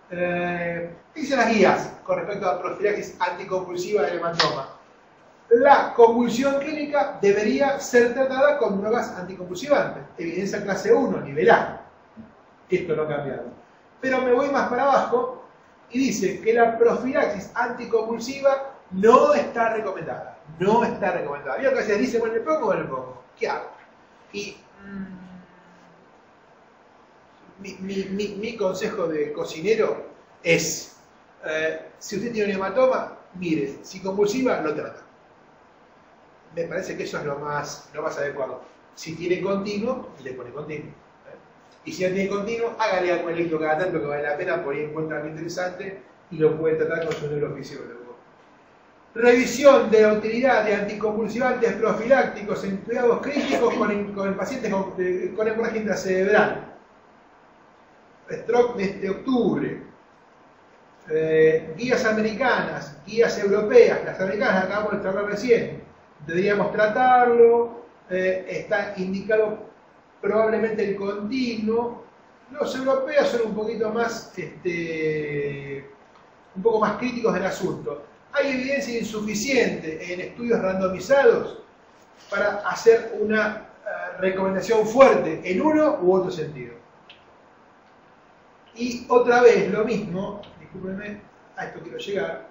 ¿Qué dicen las guías con respecto a la profilaxis anticonvulsiva del hematoma? La convulsión clínica debería ser tratada con drogas anticonvulsivantes. Evidencia clase 1, nivel A. Esto no ha cambiado. Pero me voy más para abajo y dice que la profilaxis anticonvulsiva no está recomendada. ¿Vieron que se dice, bueno, ¿le pongo o no le pongo? ¿Qué hago? Y mi consejo de cocinero es, si usted tiene un hematoma, mire, si convulsiva, lo trata. Me parece que eso es lo más adecuado. Si tiene continuo, le pone continuo. Y si no tiene continuo, hágale algún electro cada tanto que vale la pena, por ahí encuentra algo interesante y lo puede tratar con su neurofisiólogo. Revisión de la utilidad de anticonvulsivantes profilácticos en cuidados críticos con el paciente con hemorragia intracerebral. Stroke de este octubre. Guías americanas, guías europeas, las americanas acabamos de charlar recién. Deberíamos tratarlo, está indicado probablemente el continuo. Los europeos son un poquito más, un poco más críticos del asunto. Hay evidencia insuficiente en estudios randomizados para hacer una recomendación fuerte en uno u otro sentido. Y otra vez lo mismo, discúlpenme, a esto quiero llegar,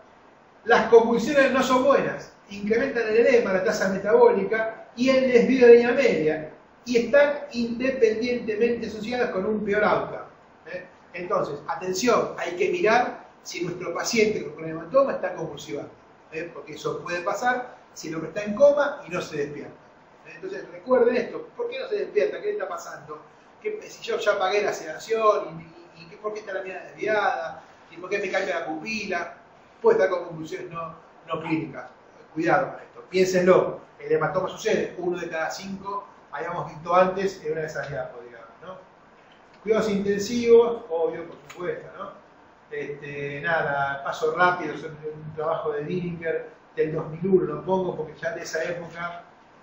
las convulsiones no son buenas, incrementan el edema, la tasa metabólica y el desvío de línea media, y están independientemente asociadas con un peor outcome. Entonces, atención, hay que mirar si nuestro paciente con hematoma está convulsivando, porque eso puede pasar si el hombre está en coma y no se despierta. Entonces recuerden esto, ¿por qué no se despierta? ¿Qué le está pasando? Si yo ya pagué la sedación, ¿por qué está la mirada desviada? ¿Y por qué me cambia la pupila? Puede estar con conclusiones no clínicas. Cuidado con esto, piénsenlo, el hematoma sucede, 1 de cada 5, habíamos visto antes en una de esas diapos, digamos, ¿no? Cuidados intensivos, obvio, por supuesto, ¿no? Nada, paso rápido, es un trabajo de Dillinger del 2001, lo pongo porque ya de esa época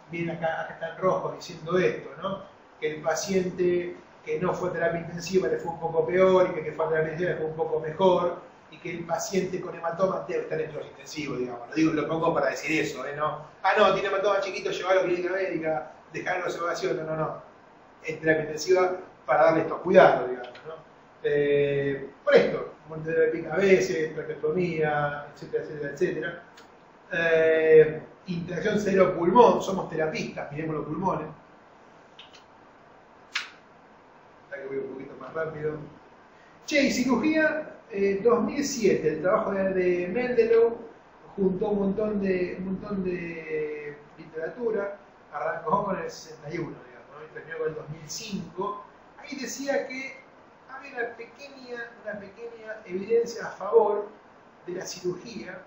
viene acá está en rojo diciendo esto, ¿no? Que el paciente que no fue a terapia intensiva le fue un poco peor y que fue a terapia intensiva le fue un poco mejor y que el paciente con hematoma debe estar en los intensivos, digamos. Lo pongo para decir eso, ¿no? Ah, no, tiene hematoma chiquito, llevarlo a clínica médica, dejarlo en observación, no. Es terapia intensiva para darle estos cuidados, digamos, ¿no? Por esto, monteterapia a veces, traqueostomía, etcétera. Interacción cerebro-pulmón, somos terapistas, miremos los pulmones. Hasta que voy un poquito más rápido. Che, y cirugía 2007, el trabajo de Mendelow, junto a un montón de literatura, arrancó con el 61, digamos, ¿no? Y terminó con el 2005. Ahí decía que había una pequeña evidencia a favor de la cirugía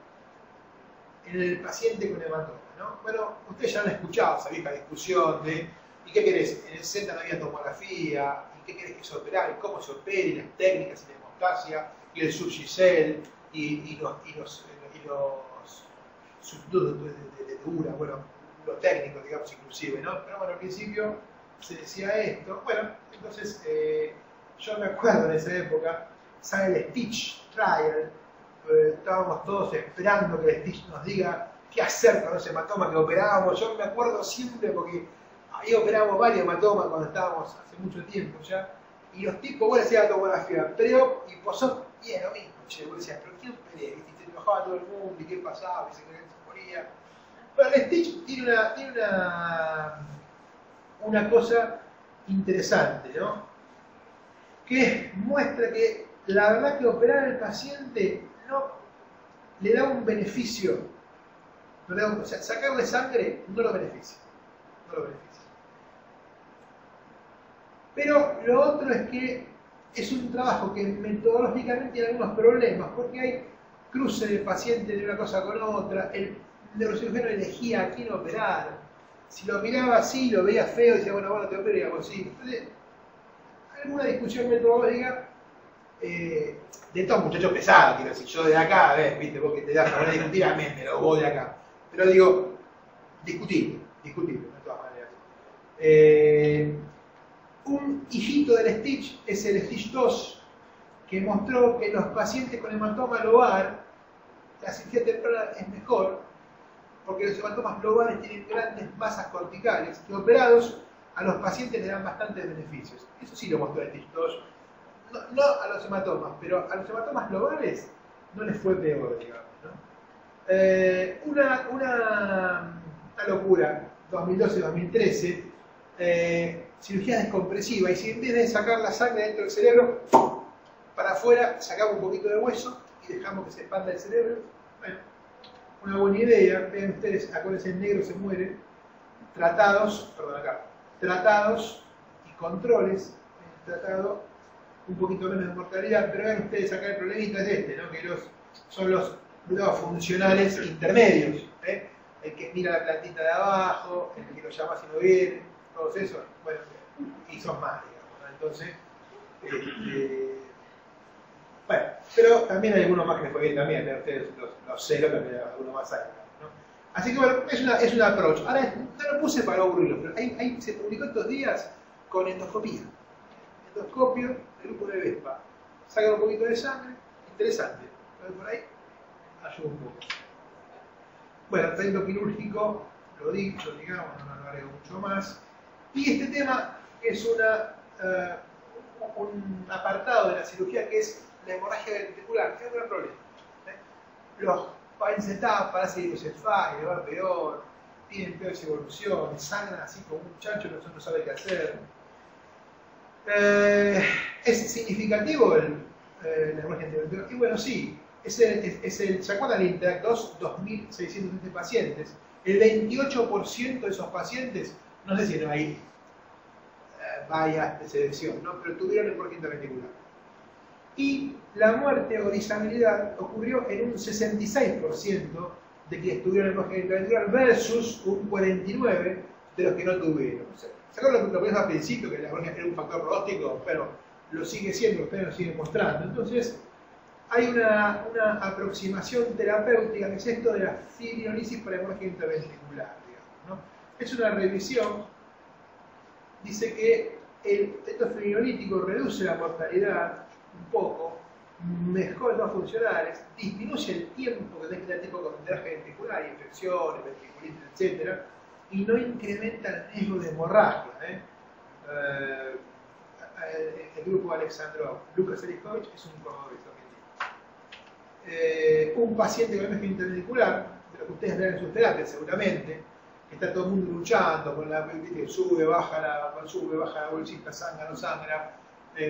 en el paciente con hematoma, ¿no? Bueno, ustedes ya han escuchado esa vieja discusión de ¿y qué querés? En el 60 no había tomografía, ¿y qué querés que se operara? ¿Y cómo se opera? ¿Y las técnicas? ¿Y la hemostasia? ¿Y el Surgicel? ¿Y los sustitutos de dura? Bueno, los técnicos, digamos, inclusive, ¿no? Pero bueno, al principio se decía esto. Bueno, entonces yo me acuerdo en esa época, sale el Stitch Trial, estábamos todos esperando que el Stitch nos diga qué hacer con ese hematoma que operábamos. Yo me acuerdo siempre porque ahí operamos varios hematomas cuando estábamos hace mucho tiempo ya, y los tipos, vos decías la tomografía, pre-op y post-op, y es lo mismo, che, vos decías, pero ¿quién operé? Y se enojaba todo el mundo, y qué pasaba, y se moría. Bueno, el Stitch tiene una cosa interesante, ¿no? Que muestra que la verdad que operar al paciente no le da un beneficio, o sea, sacarle sangre no lo beneficia, Pero lo otro es que es un trabajo que metodológicamente tiene algunos problemas, porque hay cruce de pacientes de una cosa con otra, el neurocirujano elegía a quién operar, si lo miraba así, lo veía feo, decía, bueno, te opero y hago así. Entonces, alguna discusión metodológica de estos muchachos pesados, quiero decir, yo de acá, viste, vos que te das para discutir, me lo voy de acá. Pero digo, discutible, de todas maneras. Un hijito del Stitch es el Stitch 2, que mostró que en los pacientes con hematoma lobar, la cirugía temprana es mejor, porque los hematomas lobares tienen grandes masas corticales, que operados a los pacientes les dan bastantes beneficios. Eso sí lo mostró el Stitch 2. No a los hematomas, pero a los hematomas lobares no les fue peor, digamos, ¿no? Una locura, 2012-2013, cirugía descompresiva, y si en vez de sacar la sangre dentro del cerebro, para afuera, sacamos un poquito de hueso y dejamos que se expanda el cerebro. Bueno, una buena idea. Vean ustedes, acuérdense, el negro se muere. Tratados y controles. Tratado un poquito menos de mortalidad, pero vean ustedes acá el problemita es este, ¿no? Que son los cuidados funcionales intermedios, ¿eh? El que mira la plantita de abajo, el que lo llama si no viene, todos esos, bueno, y son más, digamos, ¿no? Entonces, bueno, pero también hay algunos más que les fue bien también, ¿no? Ustedes los cero también hay algunos más hay, ¿no? Así que bueno, es un approach. Ahora, no lo puse para aburrirlo, pero se publicó estos días con endoscopía. Endoscopio, el grupo de Vespa. Sacan un poquito de sangre, interesante. Por ahí, ayuda un poco. Bueno, el tratamiento quirúrgico, lo dicho, digamos, no lo agrego mucho más. Y este tema es un apartado de la cirugía que es la hemorragia ventricular, que es un gran problema. Los pacientes parece hidrocefalia, le va peor, tienen peor evolución, sangran así como un chancho que no sabe qué hacer. ¿Es significativo la hemorragia ventricular? Y bueno, sí. ¿Se acuerdan del Interact 2? 2.620 pacientes. El 28% de esos pacientes, no sé si no hay vallas de selección, ¿no? Pero tuvieron hemorragia intraventricular. Y la muerte o disabilidad ocurrió en un 66% de quienes tuvieron hemorragia intraventricular versus un 49% de los que no tuvieron. ¿Se acuerdan lo que vimos al principio, que la hemorragia era un factor pronóstico? Pero lo sigue siendo, ustedes lo siguen mostrando. Entonces, hay una aproximación terapéutica, que es esto de la fibriolisis por hemorragia intraventricular, digamos, ¿no? Es una revisión, dice que el testo fibriolítico reduce la mortalidad un poco, mejora los funcionales, disminuye el tiempo que tiene el tipo con vendaje ventricular, infecciones, ventriculitis, etc., y no incrementa el riesgo de hemorragia. El grupo Alexandrov, Lucas Elikovich, es un cordobés. Un paciente con hemorragia intraventricular, de lo que ustedes vean en sus terapias seguramente, que está todo el mundo luchando con la sube, baja la bolsita, sangra, no sangra,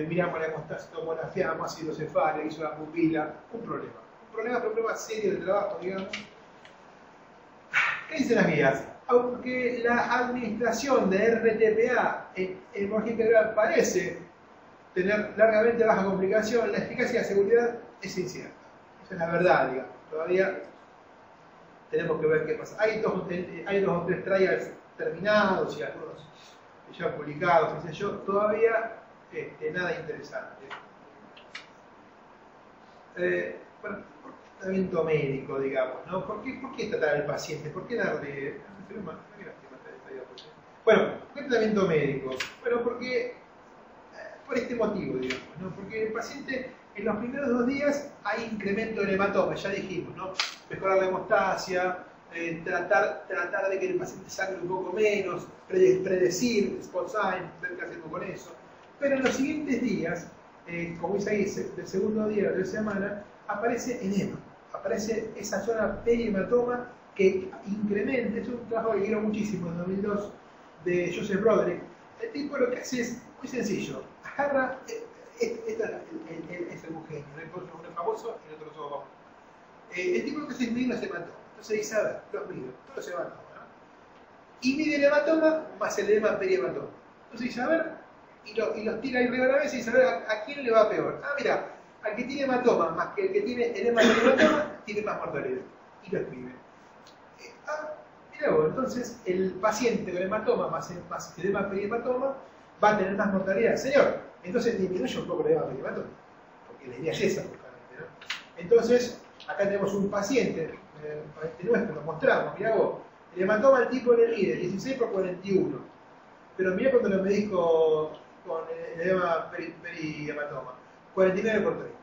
miramos la hemostasia, tomó la fiamma, ácido cefálico, hizo la pupila, un problema serio de trabajo, digamos. ¿Qué dicen las guías? Aunque la administración de RTPA en hemorragia intraventricular parece tener largamente baja complicación, la eficacia y la seguridad es incierta. Esa es la verdad, digamos. Todavía tenemos que ver qué pasa. Hay dos o tres trials terminados y algunos ya publicados, qué sé yo, todavía nada interesante. Bueno, tratamiento médico, digamos, ¿no? ¿Por qué tratar al paciente? ¿Por qué darle...? Bueno, ¿por qué tratamiento médico? Bueno, porque por este motivo, digamos, ¿no? Porque el paciente en los primeros 2 días hay incremento del hematoma, ya dijimos, ¿no? Mejorar la hemostasia, tratar de que el paciente sangre un poco menos, predecir, spot sign, ver qué hacemos con eso. Pero en los siguientes días, como dice ahí, del segundo día de la semana, aparece edema, aparece esa zona perihematoma que incrementa. Es un trabajo que quiero muchísimo, en 2002, de Joseph Broderick. El tipo lo que hace es muy sencillo, agarra, este es el genio, uno es famoso y el otro todo famoso. El tipo lo que hace es medir los hematomas. Entonces dice, a ver, los mido, todos los hematomas, ¿no? Y mide el hematoma más el edema perihematoma. Entonces dice, a ver, y los tira ahí arriba a la vez y dice, a ver, ¿a quién le va peor? Ah, mira, al que tiene hematoma más que el que tiene edema perihematoma, tiene más mortalidad. Y lo escribe. Mira vos, entonces el paciente con hematoma más edema perihematoma va a tener más mortalidad. Señor, entonces disminuye un poco el edema perihematoma, porque la idea es esa, justamente, ¿no? Entonces, acá tenemos un paciente nuestro, lo mostramos, mirá vos, el hematoma el tipo le mide 16 por 41, pero mirá cuando lo medís con el edema perihematoma, 49 por 30.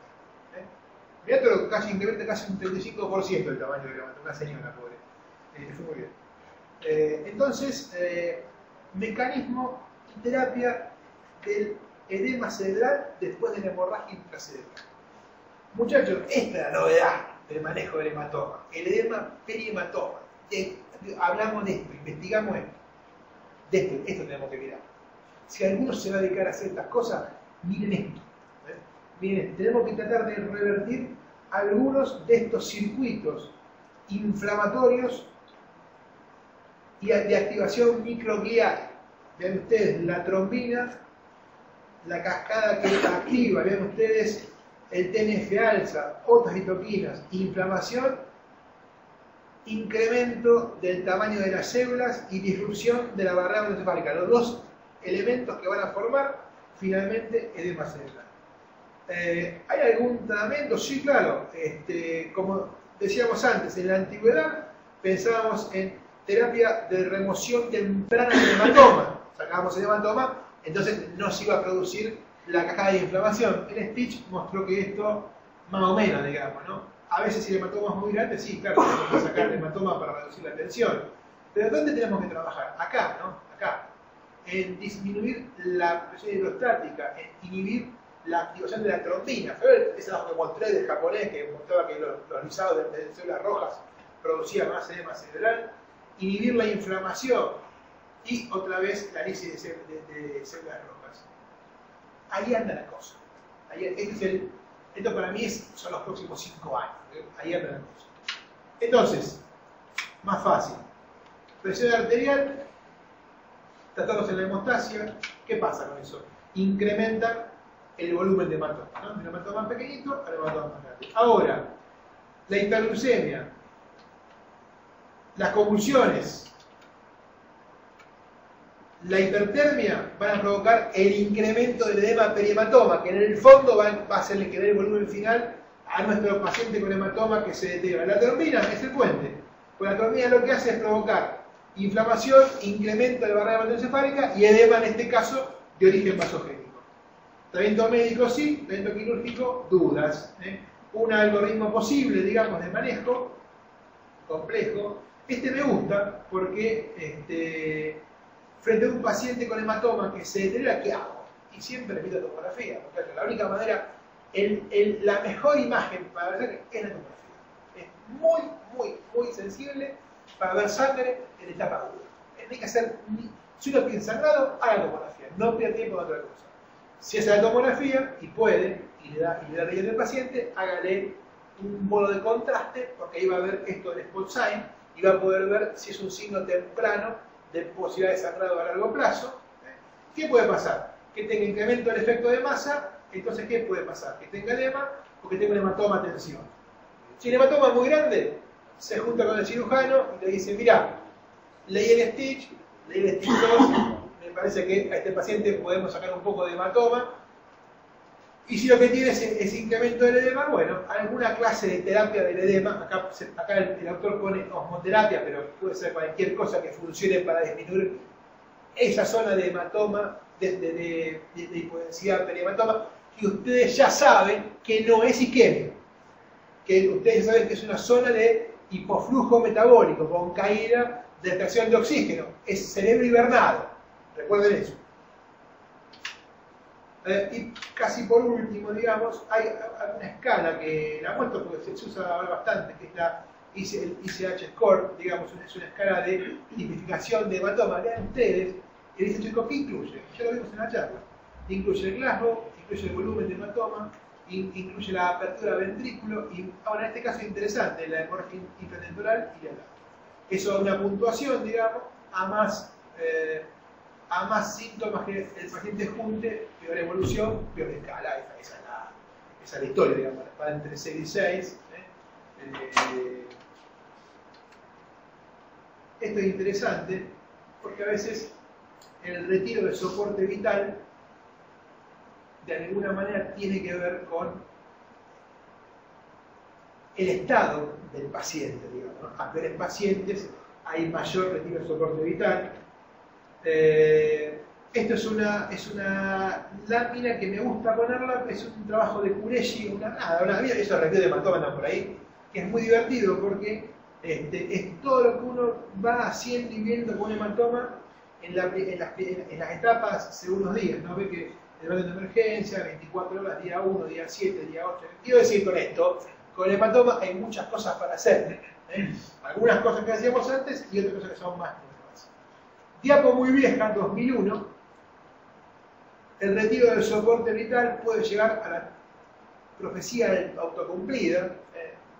Mirá todo, casi incrementa casi un 35% el tamaño del hematoma, una señora pobre. Fue muy bien. Entonces, mecanismo y terapia del edema cerebral después de la hemorragia intracerebral. Muchachos, esta es la novedad del manejo del hematoma, el edema perihematoma. Hablamos de esto, investigamos esto. Esto tenemos que mirar. Si alguno se va a dedicar a hacer estas cosas, miren esto. Miren, tenemos que tratar de revertir algunos de estos circuitos inflamatorios y de activación microglial. Vean ustedes la trombina, la cascada que activa, vean ustedes el TNF-alfa, otras citoquinas, inflamación, incremento del tamaño de las células y disrupción de la barrera encefálica. Los dos elementos que van a formar finalmente edema cerebral. ¿Hay algún tratamiento? Sí, claro. Como decíamos antes, en la antigüedad pensábamos en terapia de remoción temprana del hematoma. Sacábamos el hematoma, entonces no se iba a producir la cascada de inflamación. El Stitch mostró que esto, más o menos, digamos, ¿no? A veces si el hematoma es muy grande, sí, claro, tenemos que sacar el hematoma para reducir la tensión. Pero ¿dónde tenemos que trabajar? Acá, ¿no? Acá. En disminuir la presión hidrostática, en inhibir la activación de la trombina. ¿Sabes? Esa que mostré del japonés que mostraba que los lisados de células rojas producían más edema cerebral. Inhibir la inflamación y otra vez la lisis de células rojas. Ahí anda la cosa. Esto para mí son los próximos 5 años. Ahí anda la cosa. Entonces, más fácil. Presión arterial, tratándose en la hemostasia, ¿qué pasa con eso? Incrementa el volumen de hematoma, ¿no? De un hematoma más pequeñito al hematoma más grande. Ahora, la hiperglucemia, las convulsiones, la hipertermia van a provocar el incremento del edema perihematoma, que en el fondo va a hacerle que dé el volumen final a nuestro paciente con hematoma que se deteriora. La trombina es el puente. Pues la trombina lo que hace es provocar inflamación, incremento de la barrera hematoencefálica y edema, en este caso, de origen vasogénico. Tratamiento médico sí, tratamiento quirúrgico, dudas. Un algoritmo posible, digamos, de manejo, complejo. Este me gusta porque frente a un paciente con hematoma que se deteriora, ¿qué hago? Y siempre repito tomografía, porque la única manera, la mejor imagen para ver es la tomografía. Es muy sensible para ver sangre en etapa aguda. Hay que hacer, si uno piensa sangrado, haga tomografía, no pierda tiempo en otra cosa. Si hace la tomografía y puede, y le da riesgo al paciente, hágale un bolo de contraste, porque ahí va a ver esto del spot sign y va a poder ver si es un signo temprano de posibilidad de sangrado a largo plazo. ¿Qué puede pasar? Que tenga incremento del efecto de masa. Entonces, ¿qué puede pasar? Que tenga edema o que tenga un hematoma tensión. Si el hematoma es muy grande, se junta con el cirujano y le dice, mira, leí el Stitch 2, me parece que a este paciente podemos sacar un poco de hematoma, y si lo que tiene es incremento del edema, bueno, alguna clase de terapia del edema, acá el autor pone osmoterapia, pero puede ser cualquier cosa que funcione para disminuir esa zona de hematoma, de hipodensidad perihematoma, que ustedes ya saben que no es isquemia, que ustedes saben que es una zona de hipoflujo metabólico, con caída de extracción de oxígeno, es cerebro hibernado, recuerden eso. Y casi por último, digamos, hay una escala que la muestro porque se usa ahora bastante, que es el ICH score, digamos, es una escala de tipificación de hematoma. Vean ustedes, el ICH score, ¿qué incluye? Ya lo vimos en la charla. Incluye el Glasgow, incluye el volumen de hematoma, incluye la apertura del ventrículo y ahora en este caso es interesante, la hemorragia intratemporal y la edad. Eso da una puntuación, digamos, a más síntomas que el paciente junte, peor evolución, peor escala. Esa es la historia, digamos, va entre 6 y 6. Esto es interesante porque a veces el retiro de soporte vital de alguna manera tiene que ver con el estado del paciente, digamos, ¿no? A peores pacientes hay mayor retiro de soporte vital. Esto es una lámina que me gusta ponerla, es un trabajo de Kureshi, eso review de hematoma andan por ahí, que es muy divertido porque es todo lo que uno va haciendo y viendo con hematoma en las etapas según los días, ¿no? Ve que el orden de emergencia, 24 horas, día 1, día 7, día 8. Quiero decir con esto, con el hematoma hay muchas cosas para hacer, algunas cosas que hacíamos antes y otras cosas que son más nuevas. Diapo muy vieja, 2001, el retiro del soporte vital puede llegar a la profecía autocumplida.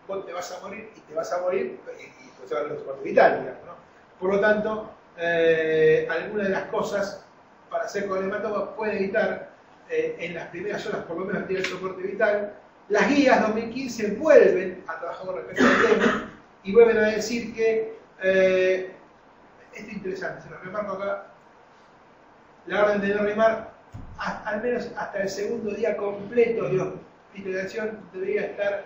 Vos te vas a morir y te vas a morir y puedes llevar el soporte vital, digamos, ¿no? Por lo tanto, algunas de las cosas para hacer con el hematoma pueden evitar en las primeras horas por lo menos retirar el soporte vital. Las guías 2015 vuelven a trabajar con respecto al tema y vuelven a decir que esto es interesante, se lo remarco acá, la orden de no rimar al menos hasta el segundo día completo de hospitalización debería estar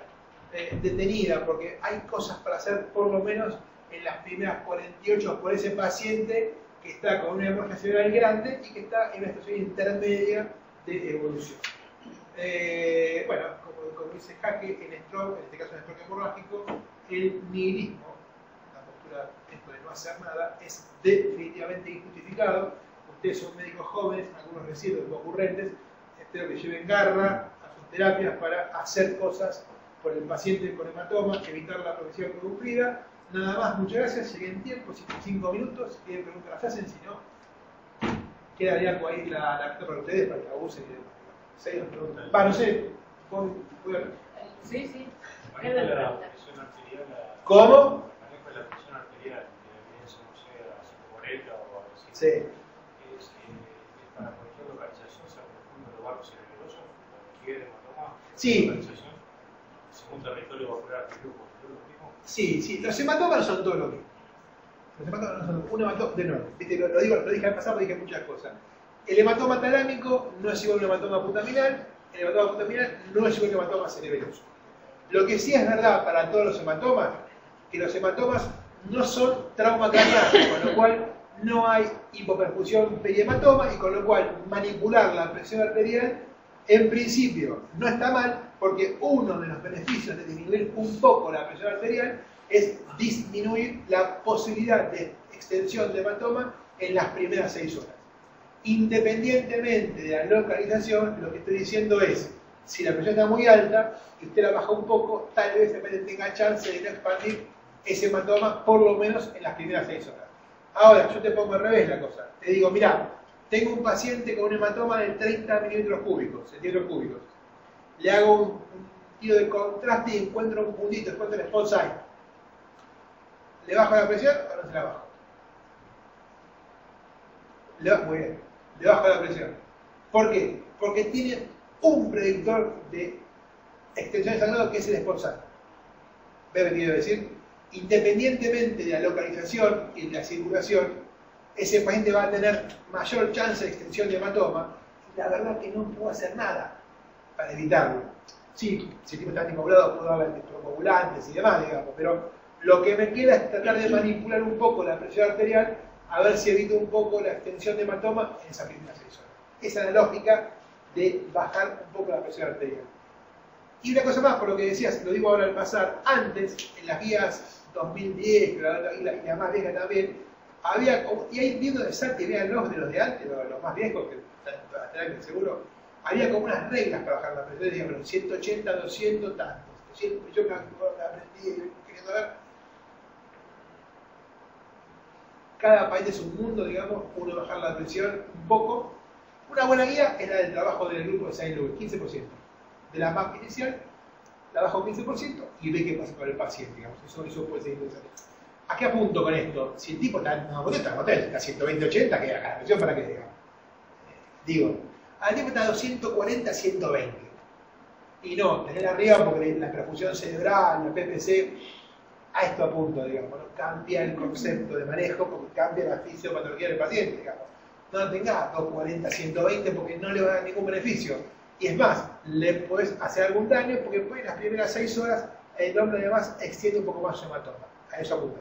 detenida, porque hay cosas para hacer por lo menos en las primeras 48 por ese paciente que está con una hemorragia cerebral grande y que está en una situación intermedia de evolución. Bueno, como dice Jaque, en stroke, en este caso en stroke hemorrágico, el nihilismo, la postura esto de no hacer nada, es definitivamente injustificado. Ustedes son médicos jóvenes, algunos recién, otros concurrentes, espero que lleven garra a sus terapias para hacer cosas por el paciente con hematoma, evitar la progresión autocumplida. Nada más, muchas gracias, llegué en tiempo, 5 minutos, si quieren preguntar las hacen, si no, quedaría ahí la carta para ustedes, para que abusen y demás. ¿Sí? Preguntan. No sé, voy a ver. Sí. Manejo la presión arterial. ¿Cómo? Manejo la presión arterial, que eso no sea PET o algo así. Sí. Es para cualquier localización, según el punto de barro cerebroso, cualquier hematoma, Sí. localización, según territorio vascular, lo mismo. Sí, sí, los hematomas son todo lo mismo. Los hematomas no son un hematoma de nuevo. ¿Viste? Lo dije al pasado, dije muchas cosas. El hematoma talámico no es igual a un hematoma putaminal, el hematoma putaminal no es igual a un hematoma cerebroso. Lo que sí es verdad para todos los hematomas, que los hematomas no son trauma craneal, con lo cual no hay hipoperfusión perihematoma y con lo cual manipular la presión arterial en principio no está mal, porque uno de los beneficios de disminuir un poco la presión arterial es disminuir la posibilidad de extensión de hematoma en las primeras 6 horas. Independientemente de la localización, lo que estoy diciendo es, si la presión está muy alta y usted la baja un poco, tal vez en vez de tenga chance de no expandir ese hematoma por lo menos en las primeras 6 horas. Ahora, yo te pongo al revés la cosa. Te digo, mirá, tengo un paciente con un hematoma de 30 milímetros cúbicos, centímetros cúbicos. Le hago un tiro de contraste y encuentro un puntito, encuentro el spot site. ¿Le bajo la presión o no se la bajo? Muy bien, le bajo la presión. ¿Por qué? Porque tiene un predictor de extensión de sangrado que es el spot site. ¿Ves lo que quiero decir? Independientemente de la localización y de la circulación, ese paciente va a tener mayor chance de extensión de hematoma y la verdad que no puedo hacer nada para evitarlo. Sí, si el tipo está anticoagulado puedo darle anticoagulantes y demás, digamos, pero lo que me queda es tratar de manipular un poco la presión arterial a ver si evito un poco la extensión de hematoma en esa primera 6 horas. Esa es la lógica de bajar un poco la presión arterial. Y una cosa más, por lo que decías, lo digo ahora al pasar, antes, en las guías 2010, y la más vieja también, había como, y ahí viendo de Sarti, vean los de los de antes, los más viejos, que estarán seguro, había como unas reglas para bajar la presión, digamos, 180, 200, tantos. Yo me aprendí queriendo ver. Cada país es un mundo, digamos, uno bajar la presión un poco. Una buena guía es la del trabajo del grupo de Saint Louis, 15%. De la MAP inicial, la bajo 15% y ve qué pasa con el paciente, digamos. Eso puede ser interesante. ¿A qué apunto con esto? Si el tipo está en un hotel, está a 120, 80, ¿qué haga la presión para qué digamos? Digo, al tipo está a 240, 120. Y no, tener arriba porque la perfusión cerebral, la PPC, a esto apunto, digamos, ¿no? Cambia el concepto de manejo porque cambia la fisiopatología del paciente, digamos. No tenga 240, 120 porque no le va a dar ningún beneficio. Y es más, le puedes hacer algún daño porque en las primeras 6 horas el hombre además extiende un poco más su hematoma. A eso apunto.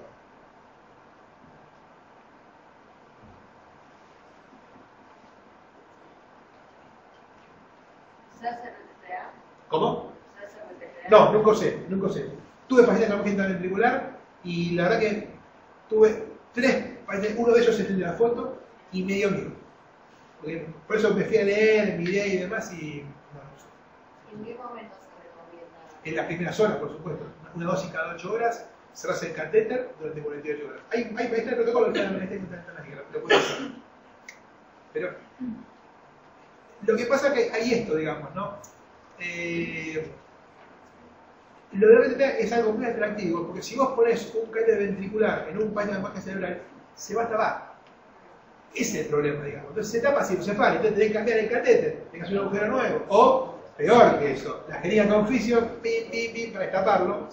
¿Se hace RTTA? ¿Cómo? ¿Se hace RTTA? No, nunca usé. Tuve pacientes con agenda ventricular y la verdad que tuve 3 pacientes, uno de ellos es el de la foto y medio mío. Por eso me fui a leer, miré y demás y no lo usé. ¿En qué momento se recomienda? En las primeras horas, por supuesto. Una dosis cada 8 horas, cerrás el catéter durante 48 horas. Ahí está el protocolo que está en lo puedes hacer. Pero lo que pasa es que hay esto, digamos, ¿no? Lo de RTTA es algo muy atractivo, porque si vos pones un catéter ventricular en un paño de magia cerebral, se va a tapar. Ese es el problema, digamos. Entonces se tapa sinusefal, entonces tenés que cambiar el catéter, tenés un agujero nuevo. O, peor que eso, la jeringa con fisio, para destaparlo,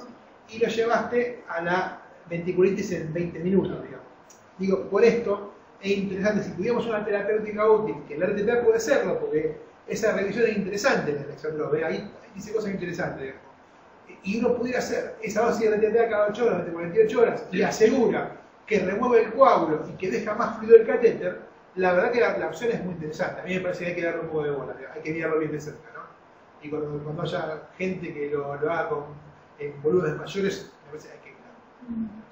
y lo llevaste a la ventriculitis en 20 minutos, digamos. Digo, por esto es interesante, si tuviéramos una terapéutica útil, que el RTTA puede serlo, porque esa revisión es interesante en el electro, ahí dice cosas interesantes, digamos. Y uno pudiera hacer esa dosis de RTTA cada 8 horas, durante 48 horas, y asegura que remueve el coágulo y que deja más fluido el catéter, la verdad que la opción es muy interesante. A mí me parece que hay que darle un poco de bola, hay que mirarlo bien de cerca, ¿no? Y cuando haya gente que lo haga en volúmenes mayores, me parece que hay que mirarlo.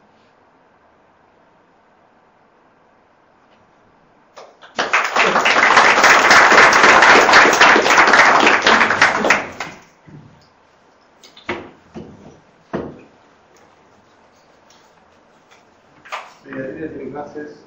Tiene clases